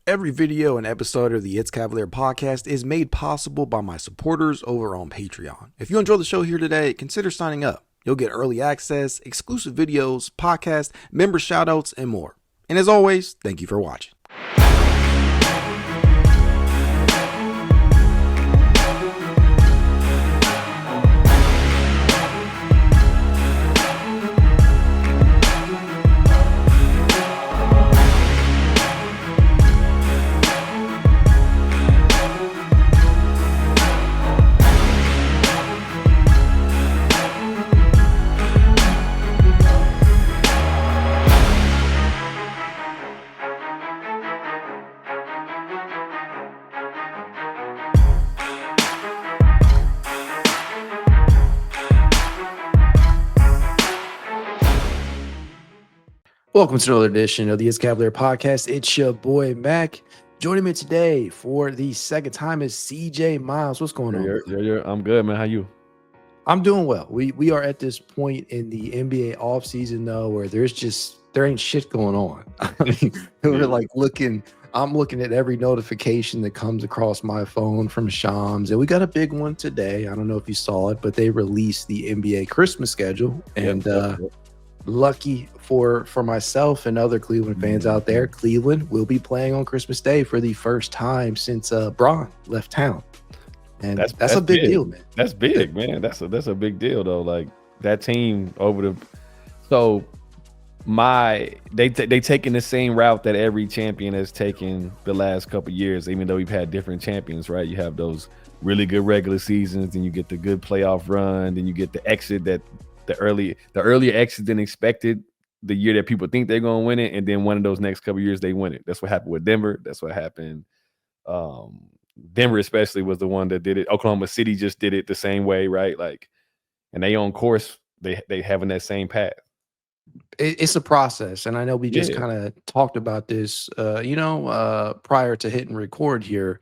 Every video and episode of the It's Cavalier podcast is made possible by my supporters over on Patreon. If you enjoy the show here today, consider signing up. You'll get early access, exclusive videos, podcasts, member shoutouts, and more. And as always, thank you for watching. Welcome to another edition of the It's Cavalier podcast. It's your boy Mac. Joining me today for the second time is C.J. Miles. What's going on? I'm good, man. How you? I'm doing well. We are at this point in the NBA offseason though, where there ain't shit going on. I mean, I'm looking at every notification that comes across my phone from Shams, and we got a big one today. I don't know if you saw it, but they released the NBA Christmas schedule, and lucky for myself and other Cleveland fans out there, Cleveland will be playing on Christmas Day for the first time since Bron left town. And that's a big deal, man. That's big, man. That's a big deal though. Like that team they taking the same route that every champion has taken the last couple of years, even though we've had different champions, right? You have those really good regular seasons, then you get the good playoff run, then you get the exit that the earlier exit than expected, the year that people think they're going to win it, and then one of those next couple of years they win it. That's what happened with Denver. That's what happened. Denver especially was the one that did it. Oklahoma City just did it the same way, right? Like, and they on course. They having that same path. It's a process, and I know we just kind of talked about this, prior to hitting record here.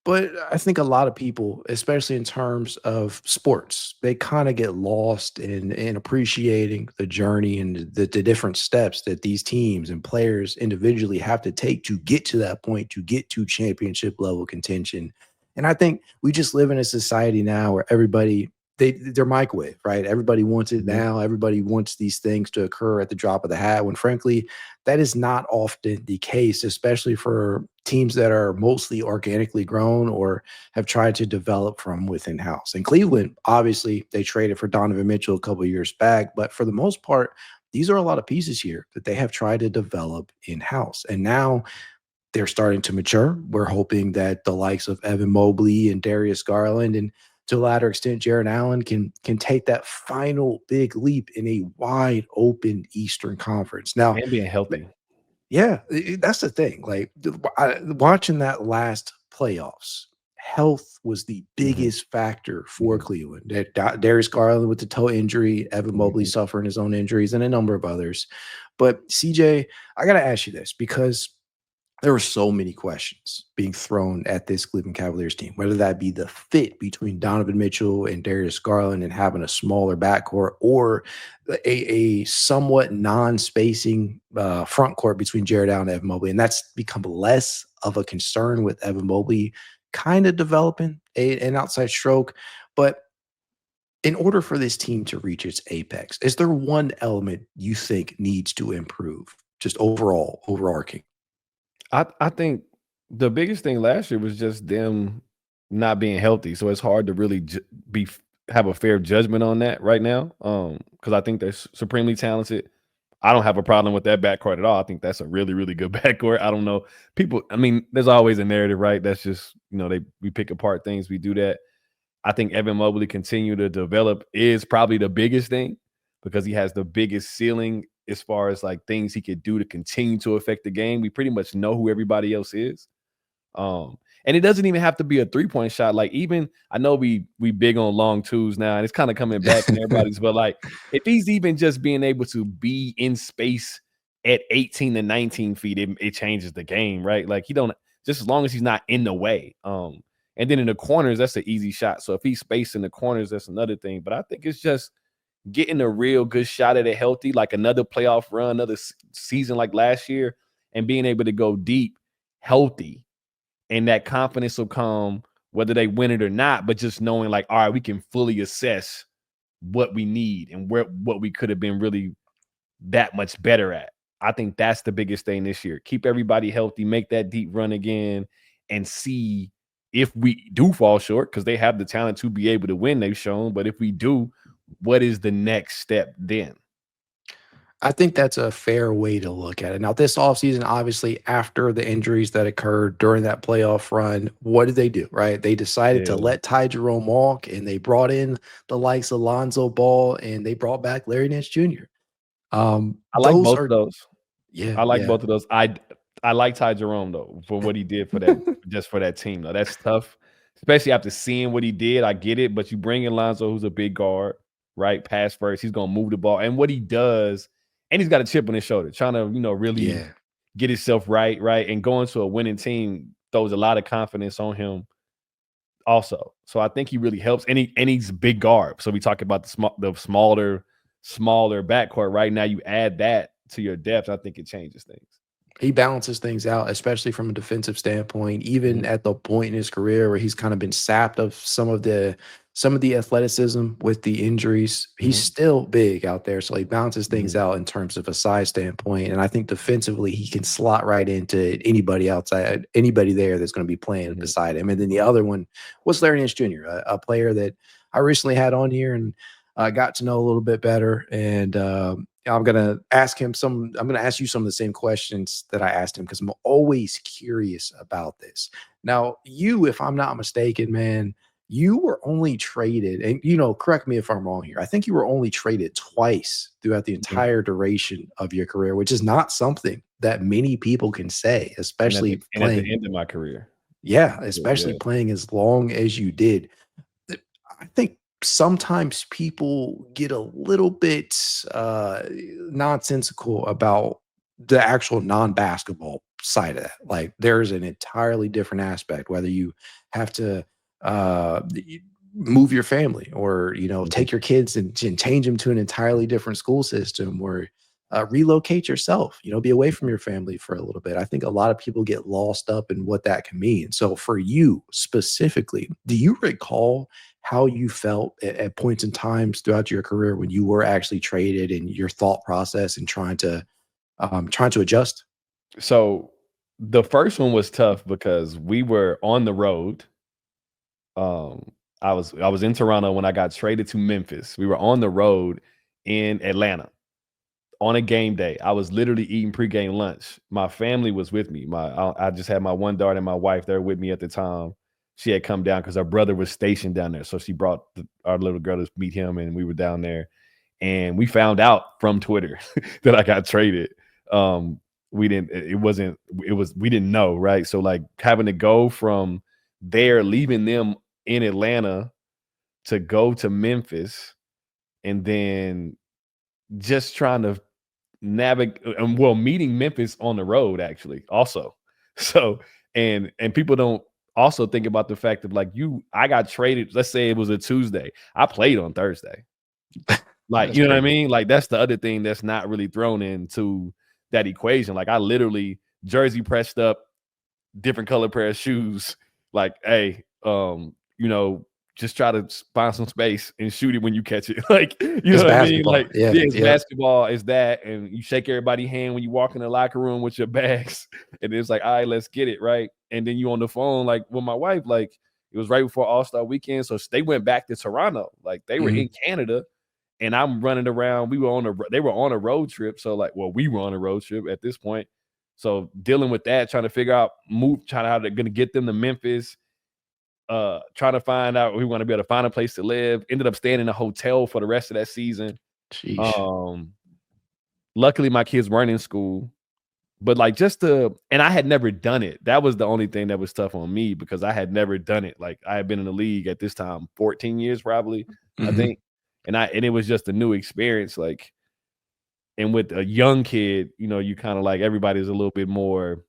But I think a lot of people, especially in terms of sports, they kind of get lost in appreciating the journey and the different steps that these teams and players individually have to take to get to that point, to get to championship level contention. And I think we just live in a society now where everybody, they're microwave, right? Everybody wants it now. Everybody wants these things to occur at the drop of the hat, when frankly, that is not often the case, especially for teams that are mostly organically grown or have tried to develop from within house. And Cleveland, obviously, they traded for Donovan Mitchell a couple of years back, but for the most part, these are a lot of pieces here that they have tried to develop in-house. And now they're starting to mature. We're hoping that the likes of Evan Mobley and Darius Garland, and to a latter extent, Jarrett Allen can take that final big leap in a wide open Eastern Conference. Now, and being healthy. Yeah, that's the thing. Like watching that last playoffs, health was the biggest factor for Cleveland. Darius Garland with the toe injury, Evan Mobley suffering his own injuries, and a number of others. But CJ, I got to ask you this, because there were so many questions being thrown at this Cleveland Cavaliers team, whether that be the fit between Donovan Mitchell and Darius Garland and having a smaller backcourt, or a somewhat non-spacing front court between Jarrett Allen and Evan Mobley. And that's become less of a concern with Evan Mobley kind of developing an outside stroke. But in order for this team to reach its apex, is there one element you think needs to improve, just overarching? I think the biggest thing last year was just them not being healthy. So it's hard to really have a fair judgment on that right now. Because I think they're supremely talented. I don't have a problem with that backcourt at all. I think that's a really, really good backcourt. I don't know. There's always a narrative, right? That's just, we pick apart things. We do that. I think Evan Mobley continue to develop is probably the biggest thing, because he has the biggest ceiling as far as like things he could do to continue to affect the game. We pretty much know who everybody else is. And it doesn't even have to be a 3-point shot. Like, even, I know we big on long twos now, and it's kind of coming back in everybody's, but like, if he's even just being able to be in space at 18 to 19 feet, it changes the game, right? Like, just as long as he's not in the way. And then in the corners, that's an easy shot. So if he's spaced in the corners, that's another thing. But I think it's just getting a real good shot at it healthy, like another playoff run, another season like last year, and being able to go deep healthy, and that confidence will come whether they win it or not, but just knowing like, all right, we can fully assess what we need and what we could have been really that much better at. I think that's the biggest thing this year. Keep everybody healthy, make that deep run again, and see if we do fall short, because they have the talent to be able to win, they've shown. But if we do, what is the next step then? I think that's a fair way to look at it. Now, this offseason, obviously, after the injuries that occurred during that playoff run, what did they do, right? They decided to Yeah. let Ty Jerome walk, and they brought in the likes of Lonzo Ball, and they brought back Larry Nance Jr. I like Those both of are those. yeah, I like yeah. both of those. I like Ty Jerome though for what he did for that just for that team though. That's tough, especially after seeing what he did. I get it, but you bring in Lonzo, who's a big guard, right? Pass first, he's gonna move the ball, and what he does, and he's got a chip on his shoulder, trying to really Yeah. get himself right, and going to a winning team throws a lot of confidence on him also. So I think he really helps, and he's a big guard. So we talk about the smaller backcourt. Right now, you add that to your depth, I think it changes things. He balances things out, especially from a defensive standpoint, even Mhm, at the point in his career where he's kind of been sapped of some of the athleticism with the injuries. He's mhm, still big out there, so he balances things mhm, out in terms of a size standpoint. And I think defensively, he can slot right into anybody outside, anybody there that's going to be playing mhm. beside him. And then the other one was Larry Nance Jr., a player that I recently had on here and got to know a little bit better. And I'm gonna ask him some. I'm gonna ask you some of the same questions that I asked him because I'm always curious about this. Now, you, if I'm not mistaken, man, you were only traded, and correct me if I'm wrong here. I think you were only traded twice throughout the Mhm. entire duration of your career, which is not something that many people can say, And especially at the playing. end of my career. Yeah, Yeah. especially playing as long as you did. th- I think sometimes people get a little bit nonsensical about the actual non-basketball side of that. Like there's an entirely different aspect, whether you have to move your family or Mhm, take your kids and change them to an entirely different school system or relocate yourself, be away from mhm. your family for a little bit. I think a lot of people get lost up in what that can mean. So for you specifically, do you recall how you felt at points in times throughout your career when you were actually traded and your thought process and trying to adjust? So, the first one was tough because we were on the road. Um, I was in Toronto when I got traded to Memphis. We were on the road in Atlanta on a game day. I was literally eating pregame lunch. My family was with me. I just had my one daughter and my wife there with me at the time. She had come down because her brother was stationed down there, so she brought our little girl to meet him, and we were down there. And we found out from Twitter that I got traded. Um, we didn't. It wasn't. It was. We didn't know, right? So like having to go from there, leaving them in Atlanta to go to Memphis, and then just trying to navigate and well, meeting Memphis on the road actually also. So and people don't also think about the fact of like I got traded, let's say it was a Tuesday. I played on Thursday. Like, That's you know what I crazy. mean? Like that's the other thing that's not really thrown into that equation. Like I literally jersey pressed up, different color pair of shoes. Like, hey, just try to find some space and shoot it when you catch it. Like, you It's know what I mean? basketball. Like, Yeah. yeah, it's Yep. basketball, it's that, and you shake everybody's hand when you walk in the locker room with your bags, and it's like, all right, let's get it, right? And then you on the phone, like with my wife, like it was right before All-Star weekend, so they went back to Toronto, like they were in Mhm. Canada, and I'm running around. They were on a road trip, so like, well, we were on a road trip at this point. So dealing with that, trying to figure out trying to how they're gonna get them to Memphis, trying to find out we want to be able to find a place to live. Ended up staying in a hotel for the rest of that season. Sheesh. Um, Luckily my kids weren't in school, but like and I had never done it. That was the only thing that was tough on me because I had never done it. Like I had been in the league at this time 14 years probably, I Mhm. think. And it was just a new experience. Like, and with a young kid, you kind of like everybody's a little bit more.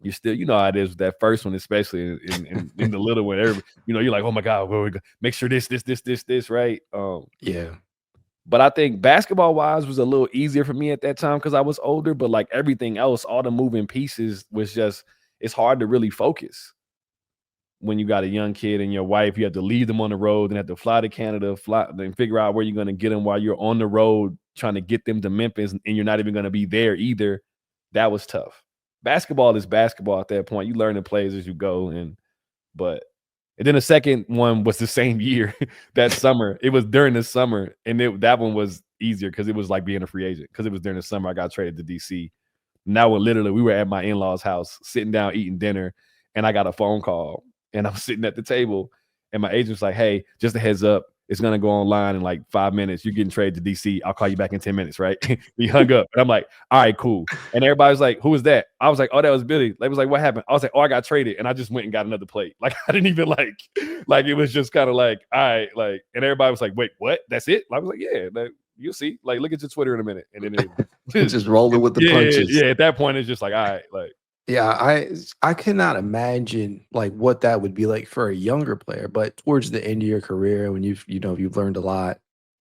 You still, how it is with that first one, especially in the little one. You're like, oh my god, where we go? Make sure this, right? Yeah. But I think basketball wise was a little easier for me at that time because I was older. But like everything else, all the moving pieces was just it's hard to really focus when you got a young kid and your wife. You have to leave them on the road and have to fly to Canada, then figure out where you're going to get them while you're on the road trying to get them to Memphis, and you're not even going to be there either. That was tough. Basketball is basketball at that point. You learn the plays as you go. And then the second one was the same year, that summer. It was during the summer, and that one was easier because it was like being a free agent, because it was during the summer. I got traded to DC. Now literally we were at my in-laws' house sitting down eating dinner, and I got a phone call, and I'm sitting at the table, and my agent's like, "Hey, just a heads up, it's gonna go online in like 5 minutes. You're getting traded to DC. I'll call you back in 10 minutes, right?" He hung up, and I'm like, "All right, cool." And everybody's like, "Who was that?" I was like, "Oh, that was Billy." They was like, "What happened?" I was like, "Oh, I got traded," and I just went and got another plate. Like, I didn't even like it was just kind of like, all right, like, and everybody was like, "Wait, what? That's it?" I was like, "Yeah, like, you'll see. Like, look at your Twitter in a minute," and then just rolling with the punches. Yeah, at that point, it's just like, all right, like. Yeah, I cannot imagine like what that would be like for a younger player, but towards the end of your career when you've learned a lot,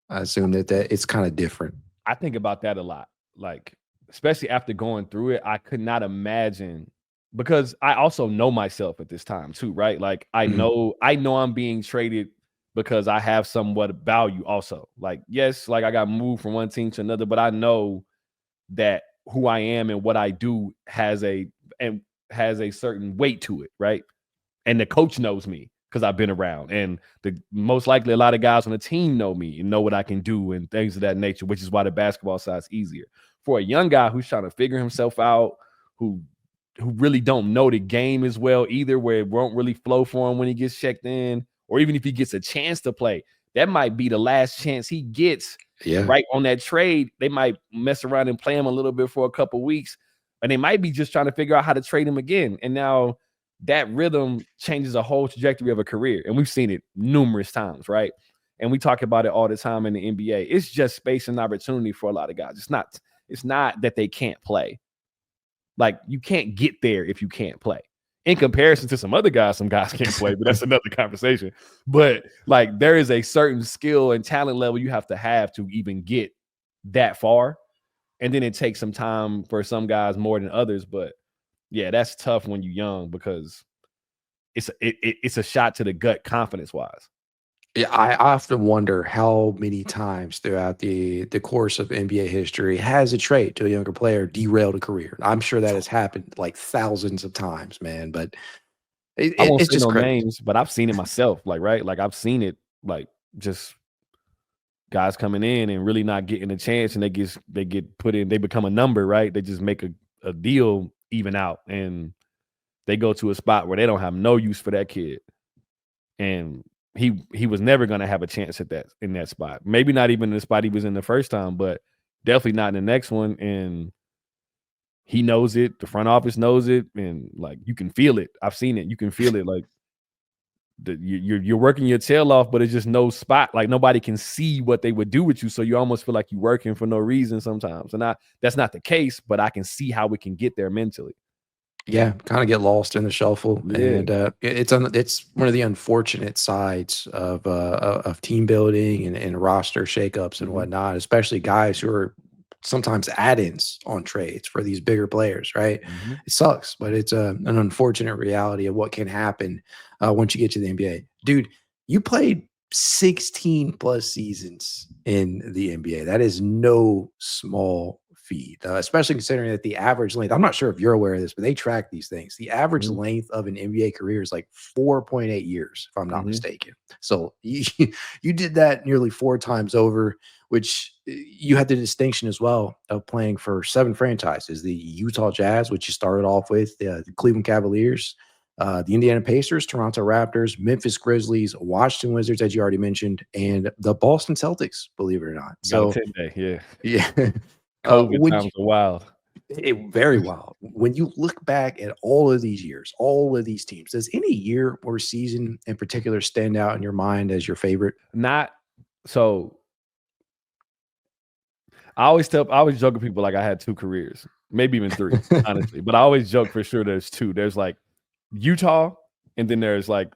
I assume that it's kind of different. I think about that a lot. Like, especially after going through it, I could not imagine, because I also know myself at this time too, right? Like, I know I'm being traded because I have somewhat of value also. Like, yes, like I got moved from one team to another, but I know that who I am and what I do has a certain weight to it, right? And the coach knows me because I've been around, and most likely a lot of guys on the team know me and know what I can do and things of that nature, which is why the basketball side is easier. For a young guy who's trying to figure himself out, who really don't know the game as well either, where it won't really flow for him when he gets checked in, or even if he gets a chance to play, that might be the last chance he gets. Yeah. Right on that trade, they might mess around and play him a little bit for a couple weeks, and they might be just trying to figure out how to trade him again. And now that rhythm changes a whole trajectory of a career. And we've seen it numerous times, right? And we talk about it all the time in the NBA. It's just space and opportunity for a lot of guys. It's not that they can't play. Like, you can't get there if you can't play. In comparison to some guys can't play, but that's another conversation. But like, there is a certain skill and talent level you have to even get that far. And then it takes some time for some guys more than others. But yeah, that's tough when you're young, because it's a shot to the gut confidence wise. Yeah, I often wonder how many times throughout the course of NBA history has a trade to a younger player derailed a career. I'm sure that has happened like thousands of times, man. But I won't it's say just no crazy. names, but I've seen it myself. Like, right? Like, I've seen it, like, just guys coming in and really not getting a chance, and they get put in, they become a number, right? They just make a deal even out, and they go to a spot where they don't have no use for that kid. And he was never going to have a chance in that spot. Maybe not even in the spot he was in the first time, but definitely not in the next one. And he knows it. The front office knows it, and like, you can feel it. I've seen it. You can feel it. Like, you're working your tail off, but it's just no spot. Like, nobody can see what they would do with you, so you almost feel like you're working for no reason sometimes. And that's not the case, but I can see how we can get there mentally. Yeah, kind of get lost in the shuffle, Yeah. and it's one of the unfortunate sides of team building and roster shakeups and whatnot, especially guys who are sometimes add-ins on trades for these bigger players, right? It sucks, but it's an unfortunate reality of what can happen once you get to the NBA. Dude, you played 16 plus seasons in the NBA. That is no small feat, especially considering that the average length, I'm not sure if you're aware of this, but they track these things. The average length of an NBA career is like 4.8 years, if I'm not mistaken. So you did that nearly 4 times over, which you had the distinction as well of playing for 7 franchises: the Utah Jazz, which you started off with, the Cleveland Cavaliers, the Indiana Pacers, Toronto Raptors, Memphis Grizzlies, Washington Wizards, as you already mentioned, and the Boston Celtics, believe it or not. So, 10-day, yeah. Yeah. COVID times are wild. Very wild. When you look back at all of these years, all of these teams, does any year or season in particular stand out in your mind as your favorite? Not so. I always joke with people like I had 2 careers, maybe even 3, honestly. But I always joke for sure there's 2. There's like Utah, and then there's like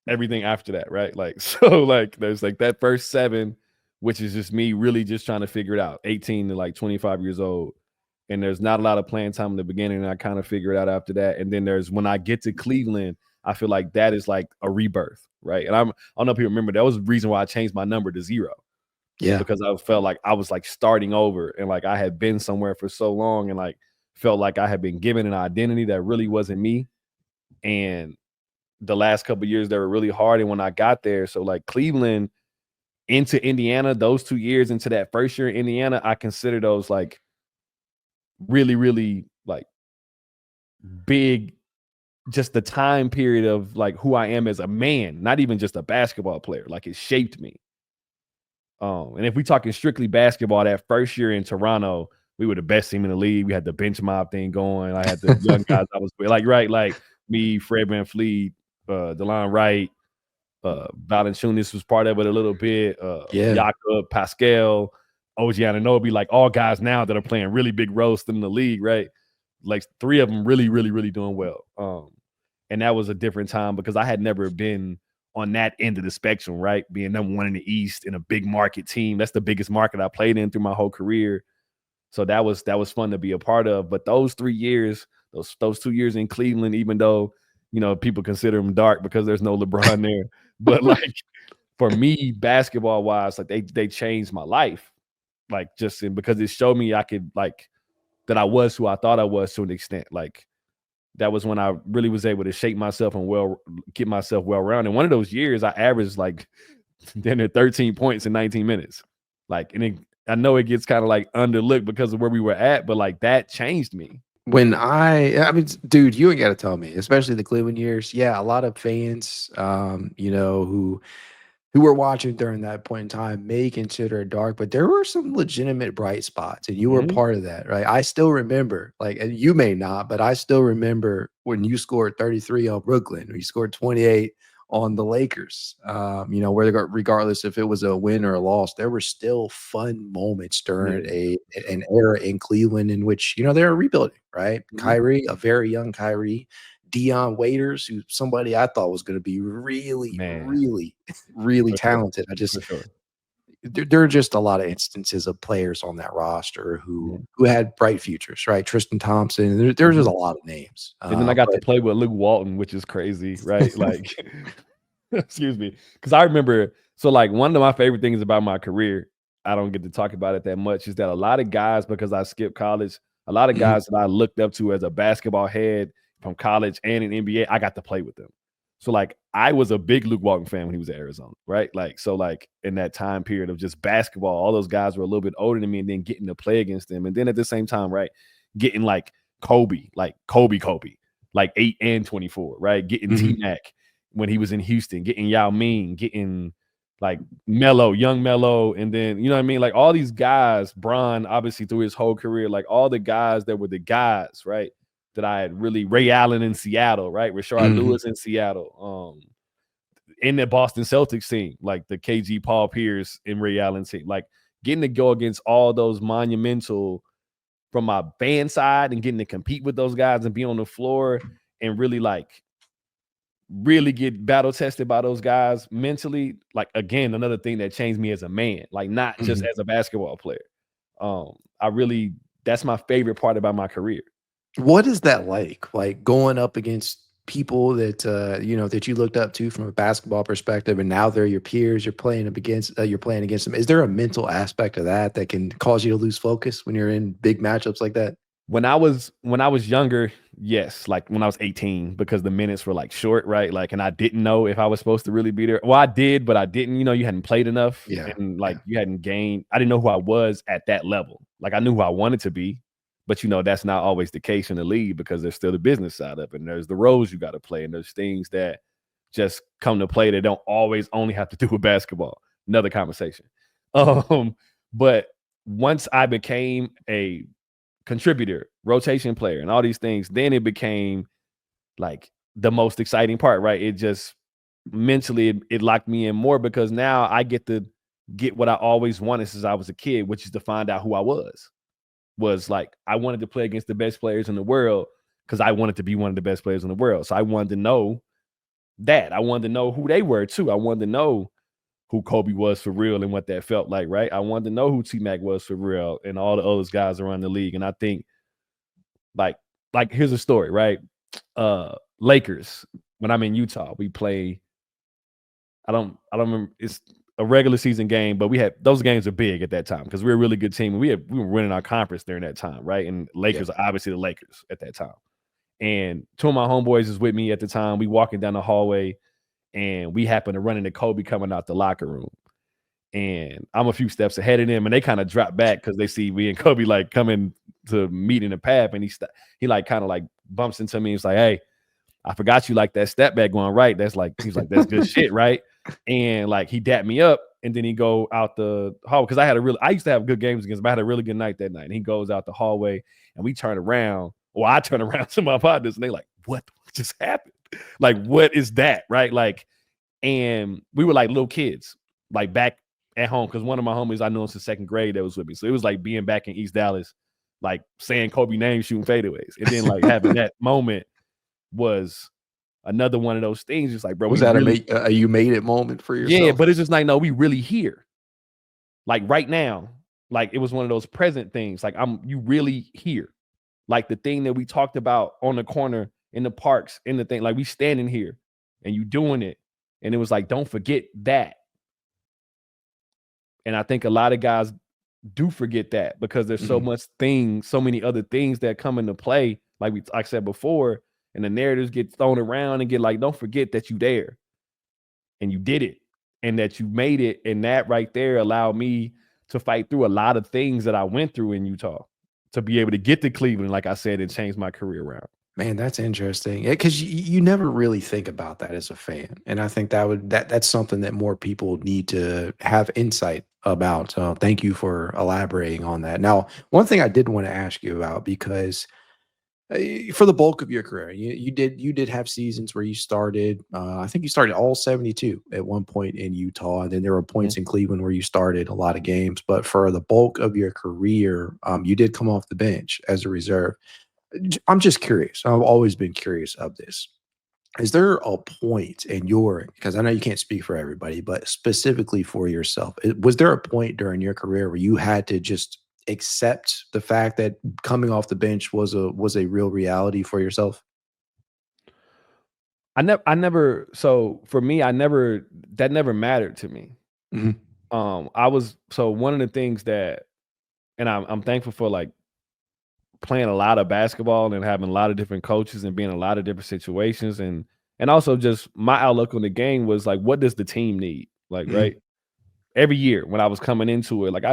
everything after that, right? Like, so like there's like that first 7, which is just me really just trying to figure it out, 18 to like 25 years old. and there's not a lot of playing time in the beginning, and I kind of figure it out after that. And then there's when I get to Cleveland, I feel like that is like a rebirth, right? And I don't know if you remember, that was the reason why I changed my number to 0. Yeah. Because I felt like I was like starting over, and like I had been somewhere for so long, and like felt like I had been given an identity that really wasn't me. And the last couple of years, they were really hard. And when I got there, so like Cleveland into Indiana, those 2 years into that first year in Indiana, I consider those like really, really like big, just the time period of like who I am as a man, not even just a basketball player. Like it shaped me. And if we talking strictly basketball, that first year in Toronto, we were the best team in the league. We had the bench mob thing going. I had the young guys I was with, like me, Fred VanVleet, DeLon Wright, Valanciunas was part of it a little bit. Jakob, Pascal, OG Anunoby, like all guys now that are playing really big roles in the league, right? Like 3 of them really, really, really doing well. And that was a different time because I had never been on that end of the spectrum, right? Being number 1 in the East in a big market team. That's the biggest market I played in through my whole career. So that was fun to be a part of. But those 3 years, those 2 years in Cleveland, even though, you know, people consider them dark because there's no LeBron there. But like for me, basketball wise, like they changed my life. Like because it showed me I could like that I was who I thought I was to an extent. Like that was when I really was able to shape myself and get myself well-rounded. And one of those years, I averaged like 13 points in 19 minutes. Like, and I know it gets kind of like underlooked because of where we were at, but like that changed me. When I mean, dude, you ain't got to tell me, especially the Cleveland years. Yeah, a lot of fans, you know, who were watching during that point in time may consider it dark, but there were some legitimate bright spots, and you were part of that, right? I still remember, like, and you may not, but I still remember when you scored 33 on Brooklyn, or you scored 28 on the Lakers. You know, regardless if it was a win or a loss, there were still fun moments during an era in Cleveland in which, you know, they were rebuilding, right? Kyrie, a very young Kyrie, Dion Waiters, who's somebody I thought was going to be really, really talented. There are just a lot of instances of players on that roster who had bright futures, right? Tristan Thompson. There's just a lot of names. And then I got to play with Luke Walton, which is crazy, right? Like, excuse me, because I remember. So, like, one of my favorite things about my career, I don't get to talk about it that much, is that a lot of guys, because I skipped college, a lot of guys that I looked up to as a basketball head from college and in NBA, I got to play with them. So like I was a big Luke Walton fan when he was at Arizona, right? Like, so like in that time period of just basketball, all those guys were a little bit older than me, and then getting to play against them. And then at the same time, right, getting like Kobe, like 8 and 24, right? Getting T-Mac when he was in Houston, getting Yao Ming, getting like young Melo, and then, you know what I mean? Like all these guys, Bron, obviously through his whole career, like all the guys that were the guys, right? That I had really, Ray Allen in Seattle, right? Rashard Lewis in Seattle, in the Boston Celtics team, like the KG Paul Pierce and Ray Allen team, like getting to go against all those monumental from my fan side and getting to compete with those guys and be on the floor and really get battle tested by those guys mentally. Like, again, another thing that changed me as a man, like not just as a basketball player. That's my favorite part about my career. What is that like? Like going up against people that you know, that you looked up to from a basketball perspective, and now they're your peers. You're playing against them. Is there a mental aspect of that can cause you to lose focus when you're in big matchups like that? When I was younger, yes, like when I was 18, because the minutes were like short, right? Like, and I didn't know if I was supposed to really be there. Well, I did, but I didn't. You know, you hadn't played enough, and like you hadn't gained. I didn't know who I was at that level. Like I knew who I wanted to be. But, you know, that's not always the case in the league because there's still the business side of it. And there's the roles you got to play. And there's things that just come to play that don't always only have to do with basketball. Another conversation. But once I became a contributor, rotation player, and all these things, then it became like the most exciting part, right? It just mentally, it locked me in more because now I get to get what I always wanted since I was a kid, which is to find out who I was like, I wanted to play against the best players in the world because I wanted to be one of the best players in the world. So I wanted to know that. I wanted to know who they were too. I wanted to know who Kobe was for real and what that felt like, right? I wanted to know who T-Mac was for real and all the other guys around the league. And I think Like here's a story, right? Lakers, when I'm in Utah, we play. I don't remember. It's a regular season game, but we had those games are big at that time because we were a really good team. And we were winning our conference during that time, right? And Lakers are obviously the Lakers at that time. And two of my homeboys is with me at the time. We walking down the hallway, and we happen to run into Kobe coming out the locker room. And I'm a few steps ahead of them, and they kind of drop back because they see me and Kobe like coming to meet in the path, and he like kind of like bumps into me. He's like, "Hey, I forgot you like that step back going right." He's like, "That's good shit, right?" And like he dapped me up, and then he go out the hall because I used to have good games against him. I had a really good night that night, and he goes out the hallway, and we turn around. Well, I turn around to my partners, and they like, "What just happened? Like, what is that?" Right? Like, and we were like little kids, like back at home because one of my homies I knew since second grade that was with me. So it was like being back in East Dallas, like saying Kobe name, shooting fadeaways, and then like having that moment was another one of those things. Just like, bro, was that really, a you made it moment for yourself? Yeah, but it's just like, no, we really here. Like right now, like it was one of those present things. Like you really here. Like the thing that we talked about on the corner in the parks in the thing, like we standing here and you doing it. And it was like, don't forget that. And I think a lot of guys do forget that because there's so many other things that come into play. Like I said before, and the narratives get thrown around and get like, don't forget that you there and you did it and that you made it. And that right there allowed me to fight through a lot of things that I went through in Utah to be able to get to Cleveland, like I said, and change my career around. Man, that's interesting. Because you never really think about that as a fan, and I think that's something that more people need to have insight about. Thank you for elaborating on that. Now, one thing I did want to ask you about because for the bulk of your career, you did have seasons where you started. I think you started all 72 at one point in Utah, and then there were points in Cleveland where you started a lot of games. But for the bulk of your career, you did come off the bench as a reserve. I'm just curious. I've always been curious of this. Is there a point in your, because I know you can't speak for everybody, but specifically for yourself, was there a point during your career where you had to just accept the fact that coming off the bench was a real reality for yourself? So for me, that never mattered to me. So one of the things that, and I'm thankful for like playing a lot of basketball and having a lot of different coaches and being in a lot of different situations. And also just my outlook on the game was like, what does the team need? Like, right. Every year when I was coming into it, like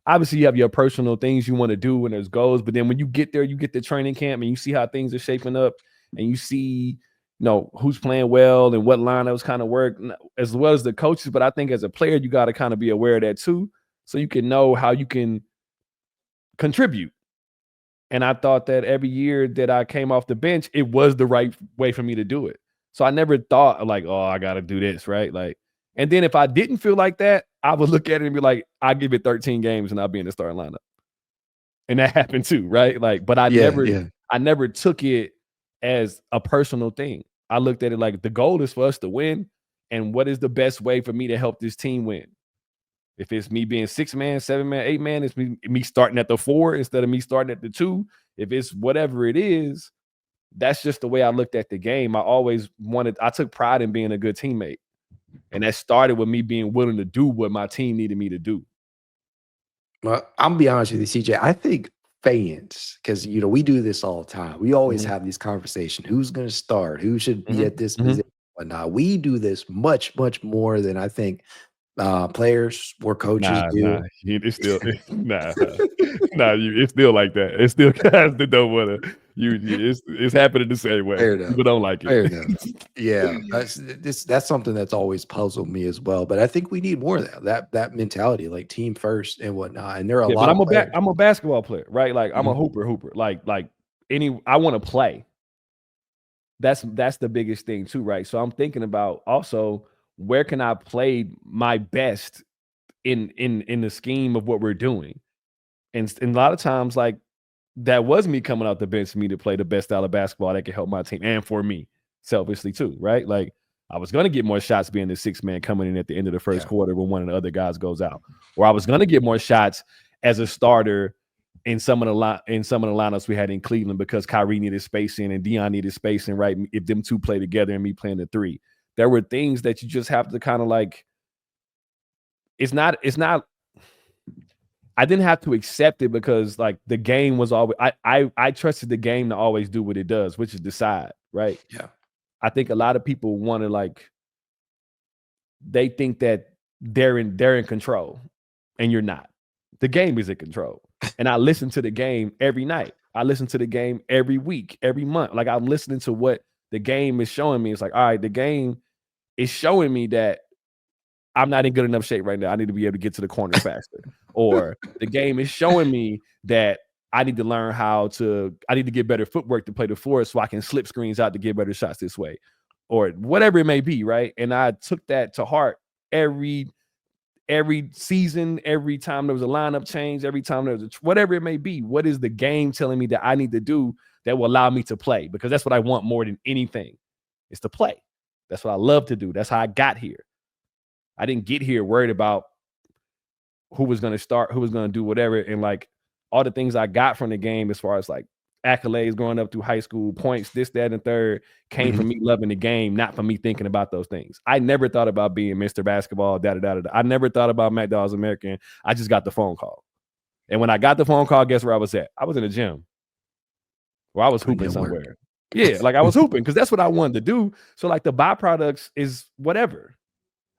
obviously you have your personal things you want to do when there's goals, but then when you get there, you get the training camp and you see how things are shaping up and you see, who's playing well and what lineups kind of work as well as the coaches. But I think as a player, you got to kind of be aware of that too. So you can know how you can contribute. And I thought that every year that I came off the bench, it was the right way for me to do it. So I never thought like, oh, I got to do this, right? Like, and then if I didn't feel like that, I would look at it and be like, I'll give it 13 games and I'll be in the starting lineup. And that happened too, right? Like, but I never took it as a personal thing. I looked at it like the goal is for us to win. And what is the best way for me to help this team win? If it's me being 6-man, 7-man, 8-man, it's me starting at the 4 instead of me starting at the 2. If it's whatever it is, that's just the way I looked at the game. I took pride in being a good teammate. And that started with me being willing to do what my team needed me to do. Well, I'm gonna be honest with you, CJ. I think fans, because we do this all the time. We always have these conversations. Who's gonna start? Who should be at this position? Whatnot. We do this much, much more than I think players or coaches do. It's still it's still like that. It's still guys that don't want to. It's happening the same way. People don't like it. Fair enough. Yeah, that's something that's always puzzled me as well. But I think we need more of that mentality, like team first and whatnot. And there are a lot. I'm a basketball player, right? Like I'm a hooper. Like I want to play. That's the biggest thing too, right? So I'm thinking about also, where can I play my best in the scheme of what we're doing? And a lot of times, like, that was me coming out the bench for me to play the best style of basketball that could help my team and for me, selfishly too, right? Like, I was going to get more shots being the 6-man coming in at the end of the first quarter when one of the other guys goes out. Or I was going to get more shots as a starter in some of the lineups we had in Cleveland because Kyrie needed spacing and Dion needed spacing, right? If them two play together and me playing the three. There were things that you just have to kind of like, it's not, I didn't have to accept it because like the game was always, I trusted the game to always do what it does, which is decide, right? Yeah. I think a lot of people want to like, they think that they're in control and you're not. The game is in control. And I listen to the game every night. I listen to the game every week, every month. Like I'm listening to what the game is showing me. It's like, all right, the game is showing me that I'm not in good enough shape right now. I need to be able to get to the corner faster. Or the game is showing me that I need to learn I need to get better footwork to play the four so I can slip screens out to get better shots this way. Or whatever it may be, right? And I took that to heart every season, every time there was a lineup change, every time there was whatever it may be. What is the game telling me that I need to do that will allow me to play? Because that's what I want more than anything, is to play. That's what I love to do. That's how I got here. I didn't get here worried about who was going to start, who was going to do whatever. And like all the things I got from the game as far as like accolades growing up through high school, points, this, that, and third, came from me loving the game, not from me thinking about those things. I never thought about being Mr. Basketball, I never thought about McDonald's American. I just got the phone call. And when I got the phone call, guess where I was at? I was in the gym. Or I was hooping somewhere. Yeah, like I was hooping because that's what I wanted to do. So like the byproducts is whatever.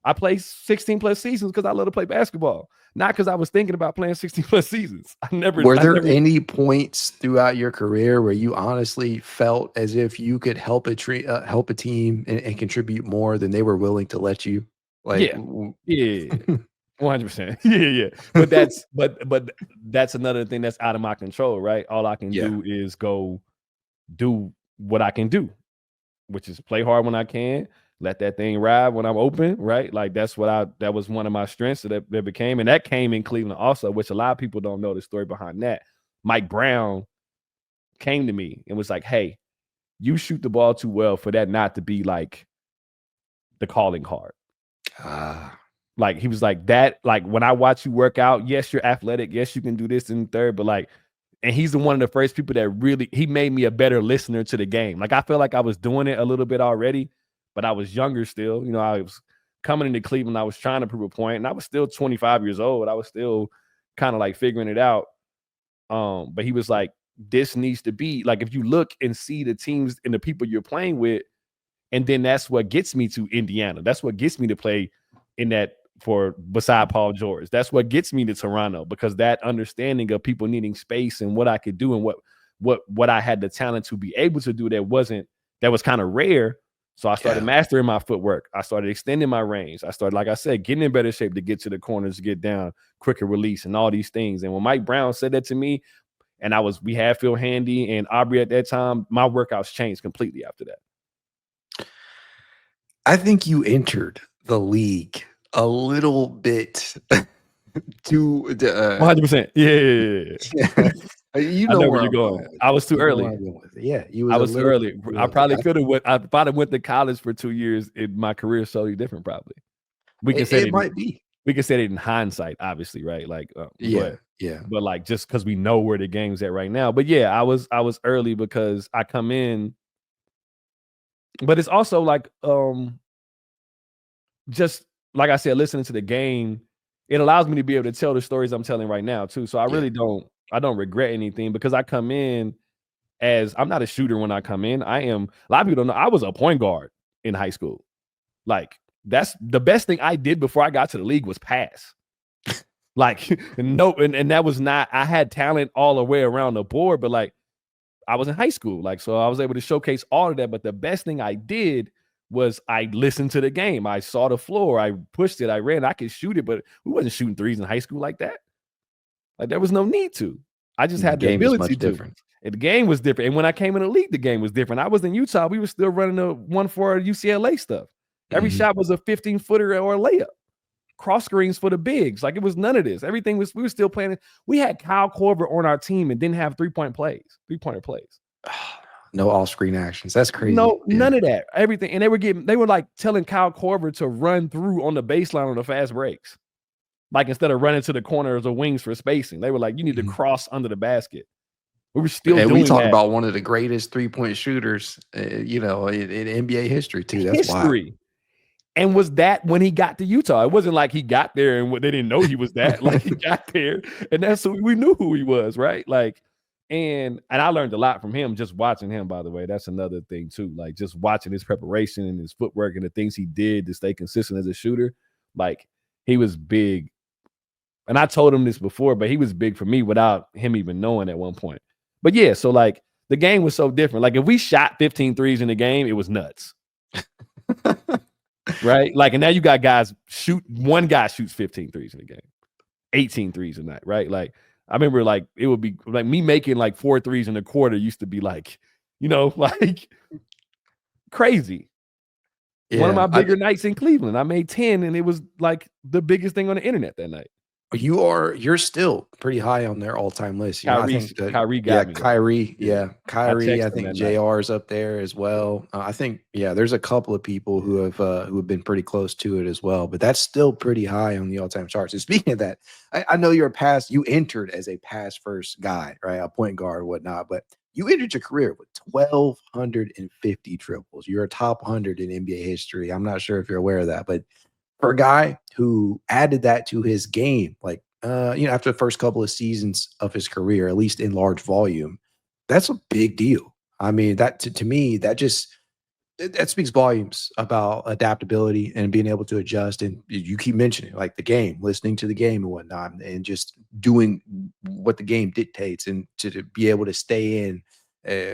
I play 16 plus seasons because I love to play basketball, not because I was thinking about playing 16 plus seasons. Were there any points throughout your career where you honestly felt as if you could help a team and contribute more than they were willing to let you? Like, yeah. 100%. Yeah. But that's another thing that's out of my control, right? All I can do is go do what I can do, which is play hard when I can. Let that thing ride when I'm open, right? Like that was one of my strengths that became, and that came in Cleveland also, which a lot of people don't know the story behind that. Mike Brown came to me and was like, hey, you shoot the ball too well for that not to be like the calling card. Like he was like that, like when I watch you work out, yes, you're athletic, yes, you can do this in third, but like, and he's the one of the first people that really, he made me a better listener to the game. Like I feel like I was doing it a little bit already, but I was younger still. You know, I was coming into Cleveland. I was trying to prove a point, and I was still 25 years old. I was still kind of like figuring it out. But he was like, this needs to be like, if you look and see the teams and the people you're playing with, and then that's what gets me to Indiana. That's what gets me to play in that beside Paul George. That's what gets me to Toronto, because that understanding of people needing space and what I could do and what I had the talent to be able to do that was kind of rare. So I started mastering my footwork. I started extending my range. I started, like I said, getting in better shape to get to the corners, to get down, quicker release, and all these things. And when Mike Brown said that to me, and we had Phil Handy and Aubrey at that time, my workouts changed completely after that. I think you entered the league a little bit too 100%. Yeah. You know where you're going. I was too early. Yeah, I was too early. I probably could have went. I probably went to college for 2 years. My career is totally different. Probably. We can say it might be. We can say it in hindsight, obviously, right? Like, but like just because we know where the game's at right now. But yeah, I was early because I come in. But it's also like, just like I said, listening to the game, it allows me to be able to tell the stories I'm telling right now too. So I really don't regret anything, because I come in as, I'm not a shooter when I come in. I am, a lot of people don't know, I was a point guard in high school. Like that's the best thing I did before I got to the league was pass. Like no, and that was not, I had talent all the way around the board, but like I was in high school. Like, so I was able to showcase all of that. But the best thing I did was I listened to the game. I saw the floor. I pushed it. I ran. I could shoot it, but we wasn't shooting threes in high school like that. Like there was no need to. I just had the ability to. Different. And the game was different. And when I came in the league, the game was different. I was in Utah. We were still running the 1-4 UCLA stuff. Every shot was a 15-footer or a layup. Cross screens for the bigs. Like it was none of this. Everything was, we were still playing. We had Kyle Korver on our team and didn't have three-pointer plays. No off-screen actions. That's crazy. No, none of that. Everything. And they were like telling Kyle Korver to run through on the baseline on the fast breaks. Like instead of running to the corners or wings for spacing, they were like, you need to Mhm. cross under the basket. We were still And we doing talk that. about one of the greatest three-point shooters, in NBA history too. That's wild. History. And was that when he got to Utah? It wasn't like he got there and they didn't know he was that. Like he got there, and that's who we knew who he was, right? Like, and I learned a lot from him just watching him. By the way, that's another thing too. Like just watching his preparation and his footwork and the things he did to stay consistent as a shooter. Like he was big, and I told him this before, but he was big for me without him even knowing at one point. But yeah, so like the game was so different. Like if we shot 15 threes in the game, it was nuts. Right? Like, and now you got guys one guy shoots 15 threes in the game, 18 threes a night, right? Like, I remember like it would be like me making like 4 threes in a quarter used to be like, like crazy. One of Yeah, my bigger nights in Cleveland, I made 10 and it was like the biggest thing on the internet that night. you're still pretty high on their all-time list. I think Kyrie got me. Kyrie, Kyrie. I texted him think that night. JR's up there as well. I think there's a couple of people who have been pretty close to it as well, but that's still pretty high on the all-time charts. And speaking of that, I know you entered as a pass first guy, right? A point guard, whatnot, but you entered your career with 1,250 triples. You're a top 100 in NBA history. I'm not sure if you're aware of that, but for a guy who added that to his game, like, after the first couple of seasons of his career, at least in large volume, that's a big deal. I mean, that to me, that speaks volumes about adaptability and being able to adjust. And you keep mentioning like the game, listening to the game and whatnot, and just doing what the game dictates, and to be able to stay in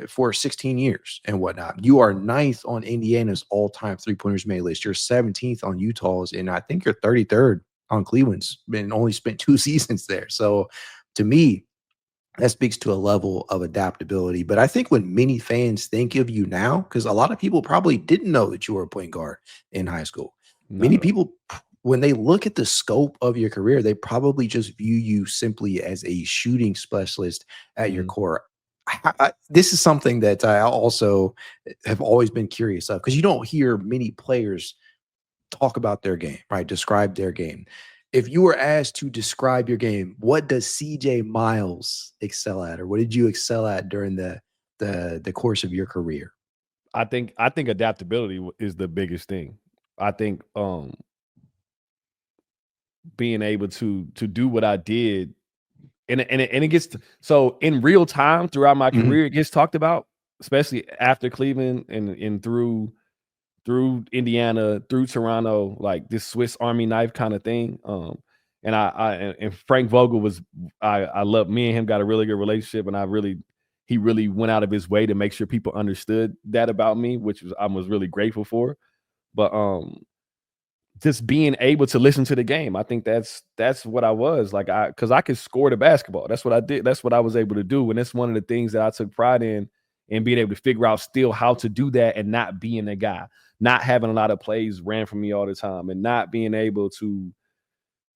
for 16 years and whatnot. You are ninth on Indiana's all-time three-pointers made list. You're 17th on Utah's, and I think you're 33rd on Cleveland's, and only spent 2 seasons there. So to me, that speaks to a level of adaptability. But I think when many fans think of you now, because a lot of people probably didn't know that you were a point guard in high school. Not Many at all. people, when they look at the scope of your career, they probably just view you simply as a shooting specialist at your Mhm. core. This is something that I also have always been curious of, because you don't hear many players talk about their game, right? Describe their game. If you were asked to describe your game, what does C.J. Miles excel at, or what did you excel at during the course of your career? I think adaptability is the biggest thing. I think being able to do what I did, and it gets so in real time throughout my Mhm. career, it gets talked about, especially after Cleveland and through Indiana, through Toronto, like this Swiss Army knife kind of thing. And and Frank Vogel was, I love, me and him got a really good relationship, and he really went out of his way to make sure people understood that about me, which I was really grateful for. But just being able to listen to the game, I think that's what I was like. Because I could score the basketball. That's what I did. That's what I was able to do, and it's one of the things that I took pride in being able to figure out still how to do that and not being a guy, not having a lot of plays ran from me all the time, and not being able to,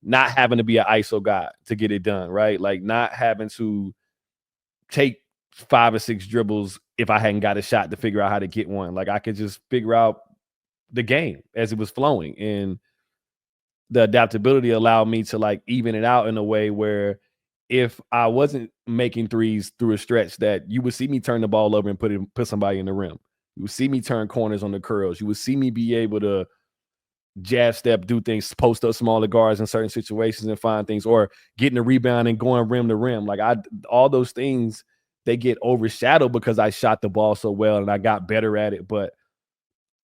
not having to be an ISO guy to get it done, right? Like not having to take 5 or 6 dribbles if I hadn't got a shot to figure out how to get one. Like I could just figure out the game as it was flowing, and the adaptability allowed me to like even it out in a way where if I wasn't making threes through a stretch, that you would see me turn the ball over and put somebody in the rim. You would see me turn corners on the curls. You would see me be able to jab step, do things, post up smaller guards in certain situations and find things, or getting a rebound and going rim to rim. Like all those things, they get overshadowed because I shot the ball so well and I got better at it. But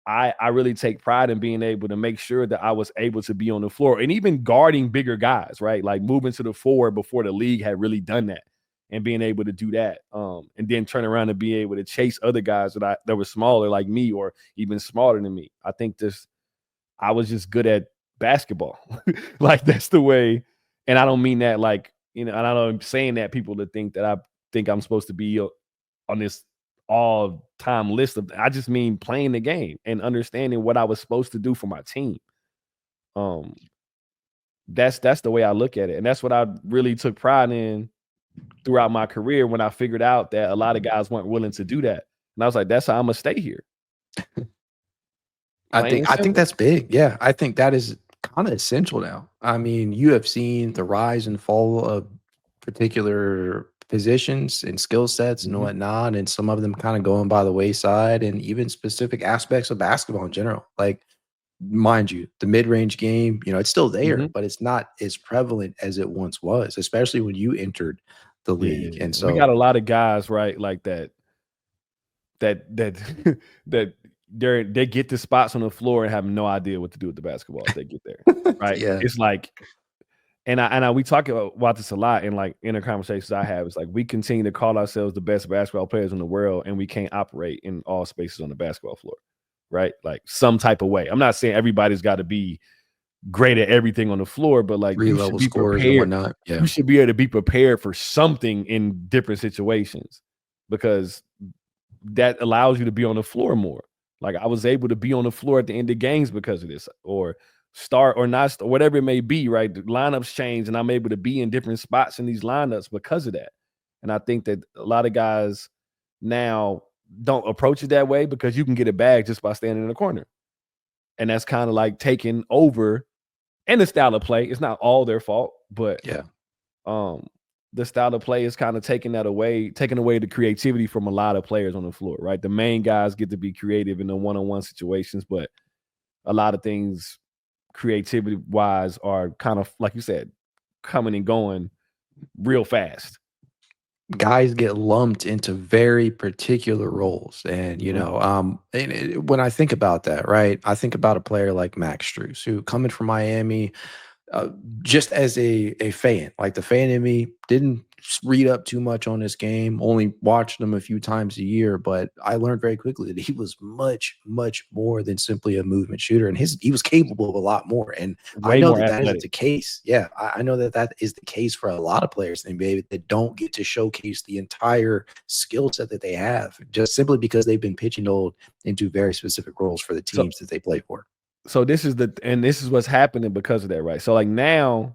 I really take pride in being able to make sure that I was able to be on the floor and even guarding bigger guys, right? Like moving to the forward before the league had really done that, and being able to do that. And then turn around and be able to chase other guys that were smaller like me or even smaller than me. I think I was just good at basketball. Like that's the way. And I don't mean that like, and I know I'm saying that people to think that I think I'm supposed to be on this all-time list of, I just mean playing the game and understanding what I was supposed to do for my team. Um, that's the way I look at it. And that's what I really took pride in throughout my career when I figured out that a lot of guys weren't willing to do that. And I was like, that's how I'm gonna stay here. I Plain think and I think simple. that's big. Yeah, I think that is kind of essential now. I mean, you have seen the rise and fall of particular positions and skill sets and Mhm, whatnot, and some of them kind of going by the wayside, and even specific aspects of basketball in general. Like, mind you, the mid-range game, it's still there, mhm. but it's not as prevalent as it once was, especially when you entered the league. Yeah, And we got so, a lot of guys, right, like that that they get the spots on the floor and have no idea what to do with the basketball if they get there, right? yeah, It's like and we talk about this a lot in, like, inner conversations I have. It's like we continue to call ourselves the best basketball players in the world, and we can't operate in all spaces on the basketball floor, right? Like, some type of way. I'm not saying everybody's gotta be great at everything on the floor, but, like, you should 3 level be scores and prepared. whatnot. You Yeah. should be able to be prepared for something in different situations because that allows you to be on the floor more. Like, I was able to be on the floor at the end of games because of this, or start or not, whatever it may be, right? The lineups change, and I'm able to be in different spots in these lineups because of that. And I think that a lot of guys now don't approach it that way because you can get a bag just by standing in the corner. And that's kind of like taking over and the style of play. It's not all their fault, but Yeah. um, the style of play is kind of taking away the creativity from a lot of players on the floor, right? The main guys get to be creative in the one-on-one situations, but a lot of things creativity wise are kind of, like you said, coming and going real fast. Guys get lumped into very particular roles. And, Mhm. when I think about that, right, I think about a player like Max Strus, who coming from Miami, uh, just as a fan, like the fan in me didn't read up too much on this game, only watched them a few times a year, but I learned very quickly that he was much, much more than simply a movement shooter, and he was capable of a lot more. And I Way know more that that isn't athletic. the case. Yeah, I know that that is the case for a lot of players in the NBA that don't get to showcase the entire skill set that they have, just simply because they've been pigeonholed into very specific roles for the So teams that they play for. this is what's happening because of that, right? So like now,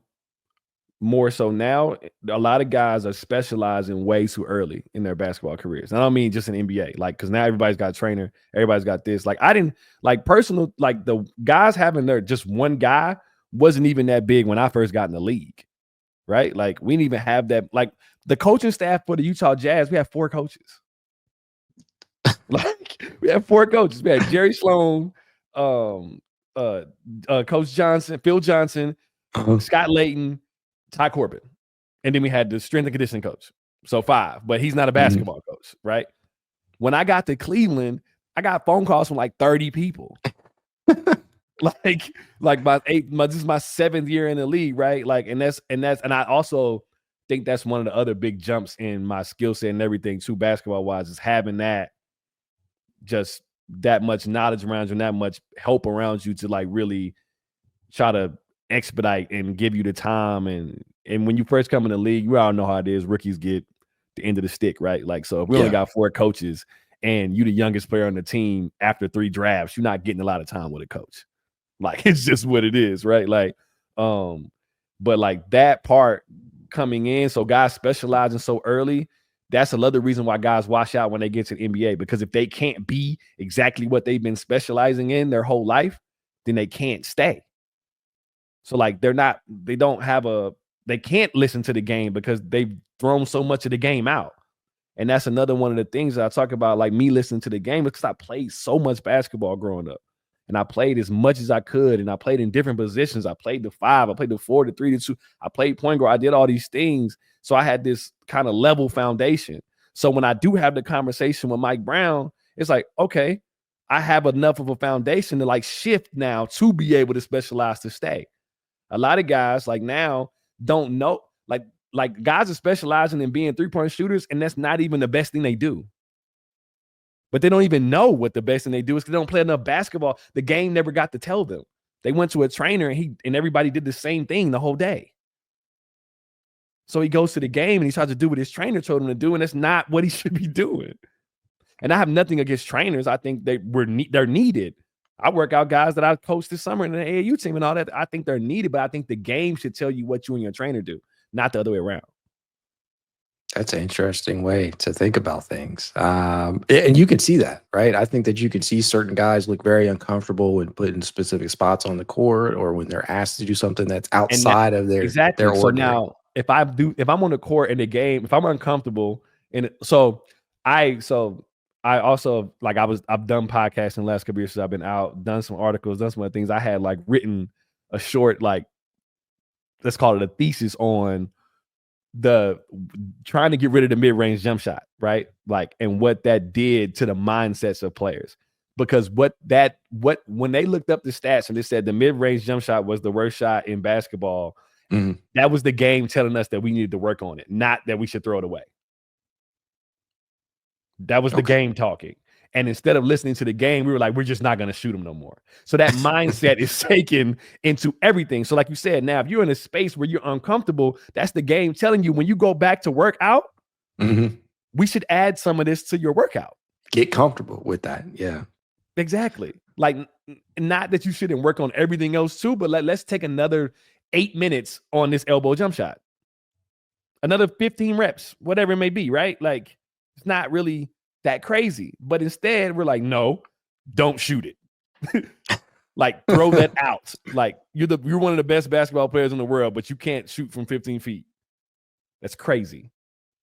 more so now, a lot of guys are specializing way too early in their basketball careers. And I don't mean just in NBA, like, because now everybody's got a trainer, everybody's got this. Like, I didn't like personal, like the guys having their just one guy wasn't even that big when I first got in the league, right? Like, we didn't even have that. Like, the coaching staff for the Utah Jazz, we have 4 coaches. Like, we have 4 coaches. We had Jerry Sloan, um, uh, Coach Johnson, Phil Johnson, Uh-huh. Scott Layton, Ty Corbin. And then we had the strength and conditioning coach. So 5, but he's not a Mhm. basketball coach, right? When I got to Cleveland, I got phone calls from like 30 people. like this is my 7th year in the league, right? Like, and I also think that's one of the other big jumps in my skill set and everything too, basketball wise, is having just that much knowledge around you and that much help around you to like really try to expedite and give you the time. And when you first come in the league, you all know how it is. Rookies get the end of the stick, right? Like, so if we only Yeah. got 4 coaches and you the youngest player on the team after 3 drafts, you're not getting a lot of time with a coach. Like, it's just what it is, right? Like, but like that part coming in, so guys specializing so early, that's another reason why guys wash out when they get to the NBA, because if they can't be exactly what they've been specializing in their whole life, then they can't stay. So like they can't listen to the game because they've thrown so much of the game out. And that's another one of the things that I talk about, like me listening to the game, because I played so much basketball growing up. And I played as much as I could. And I played in different positions. I played the 5, I played the 4, the 3, the 2. I played point guard. I did all these things. So I had this kind of level foundation. So when I do have the conversation with Mike Brown, it's like, okay, I have enough of a foundation to like shift now to be able to specialize to stay. A lot of guys like now don't know, like guys are specializing in being 3-point shooters, and that's not even the best thing they do. But they don't even know what the best thing they do is because they don't play enough basketball. The game never got to tell them. They went to a trainer and everybody did the same thing the whole day. So he goes to the game and he tries to do what his trainer told him to do, and that's not what he should be doing. And I have nothing against trainers. I think they're needed. I work out guys that I coached this summer in the AAU team and all that. I think they're needed, but I think the game should tell you what you and your trainer do, not the other way around. That's an interesting way to think about things. And you can see that, right? I think that you can see certain guys look very uncomfortable when put in specific spots on the court or when they're asked to do something that's And that outside of their exactly. So ordinary. now if I'm on the court in the game, if I'm uncomfortable and I also like I've done podcasting the last couple years since I've been out, done some articles, done some other things. I had like written a short, like, let's call it a thesis on the trying to get rid of the mid-range jump shot, right? Like, and what that did to the mindsets of players. Because when they looked up the stats and they said the mid-range jump shot was the worst shot in basketball, that was the game telling us that we needed to work on it, not that we should throw it away. That was the game talking. And instead of listening to the game, we were like, we're just not going to shoot them no more. So that mindset is taken into everything. So like you said, now, if you're in a space where you're uncomfortable, that's the game telling you when you go back to work out, we should add some of this to your workout. Get comfortable with that. Yeah. Exactly. Like, not that you shouldn't work on everything else too, but let's take another 8 minutes on this elbow jump shot. Another 15 reps, whatever it may be, right? Like, it's not really that crazy, but instead we're like, no, don't shoot it. Like, throw that out. Like, you're one of the best basketball players in the world, but you can't shoot from 15 feet. That's crazy.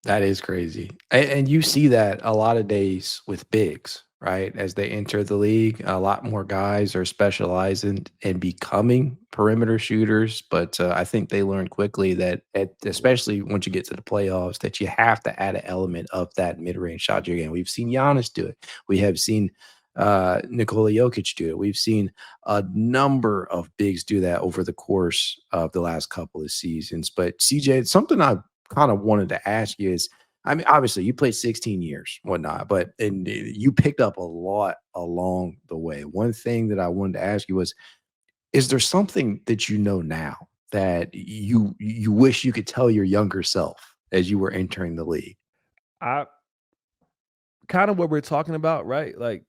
That is crazy. And you see that a lot of days with bigs, right? As they enter the league, a lot more guys are specializing and becoming perimeter shooters. But I think they learn quickly that, especially once you get to the playoffs, that you have to add an element of that mid-range shot to your game. We've seen Giannis do it. We have seen Nikola Jokic do it. We've seen a number of bigs do that over the course of the last couple of seasons. But CJ, it's something I kind of wanted to ask you is, I mean, obviously you played 16 years, whatnot, but and you picked up a lot along the way. One thing that I wanted to ask you was, is there something that you know now that you wish you could tell your younger self as you were entering the league? I kind of what we're talking about, right? Like,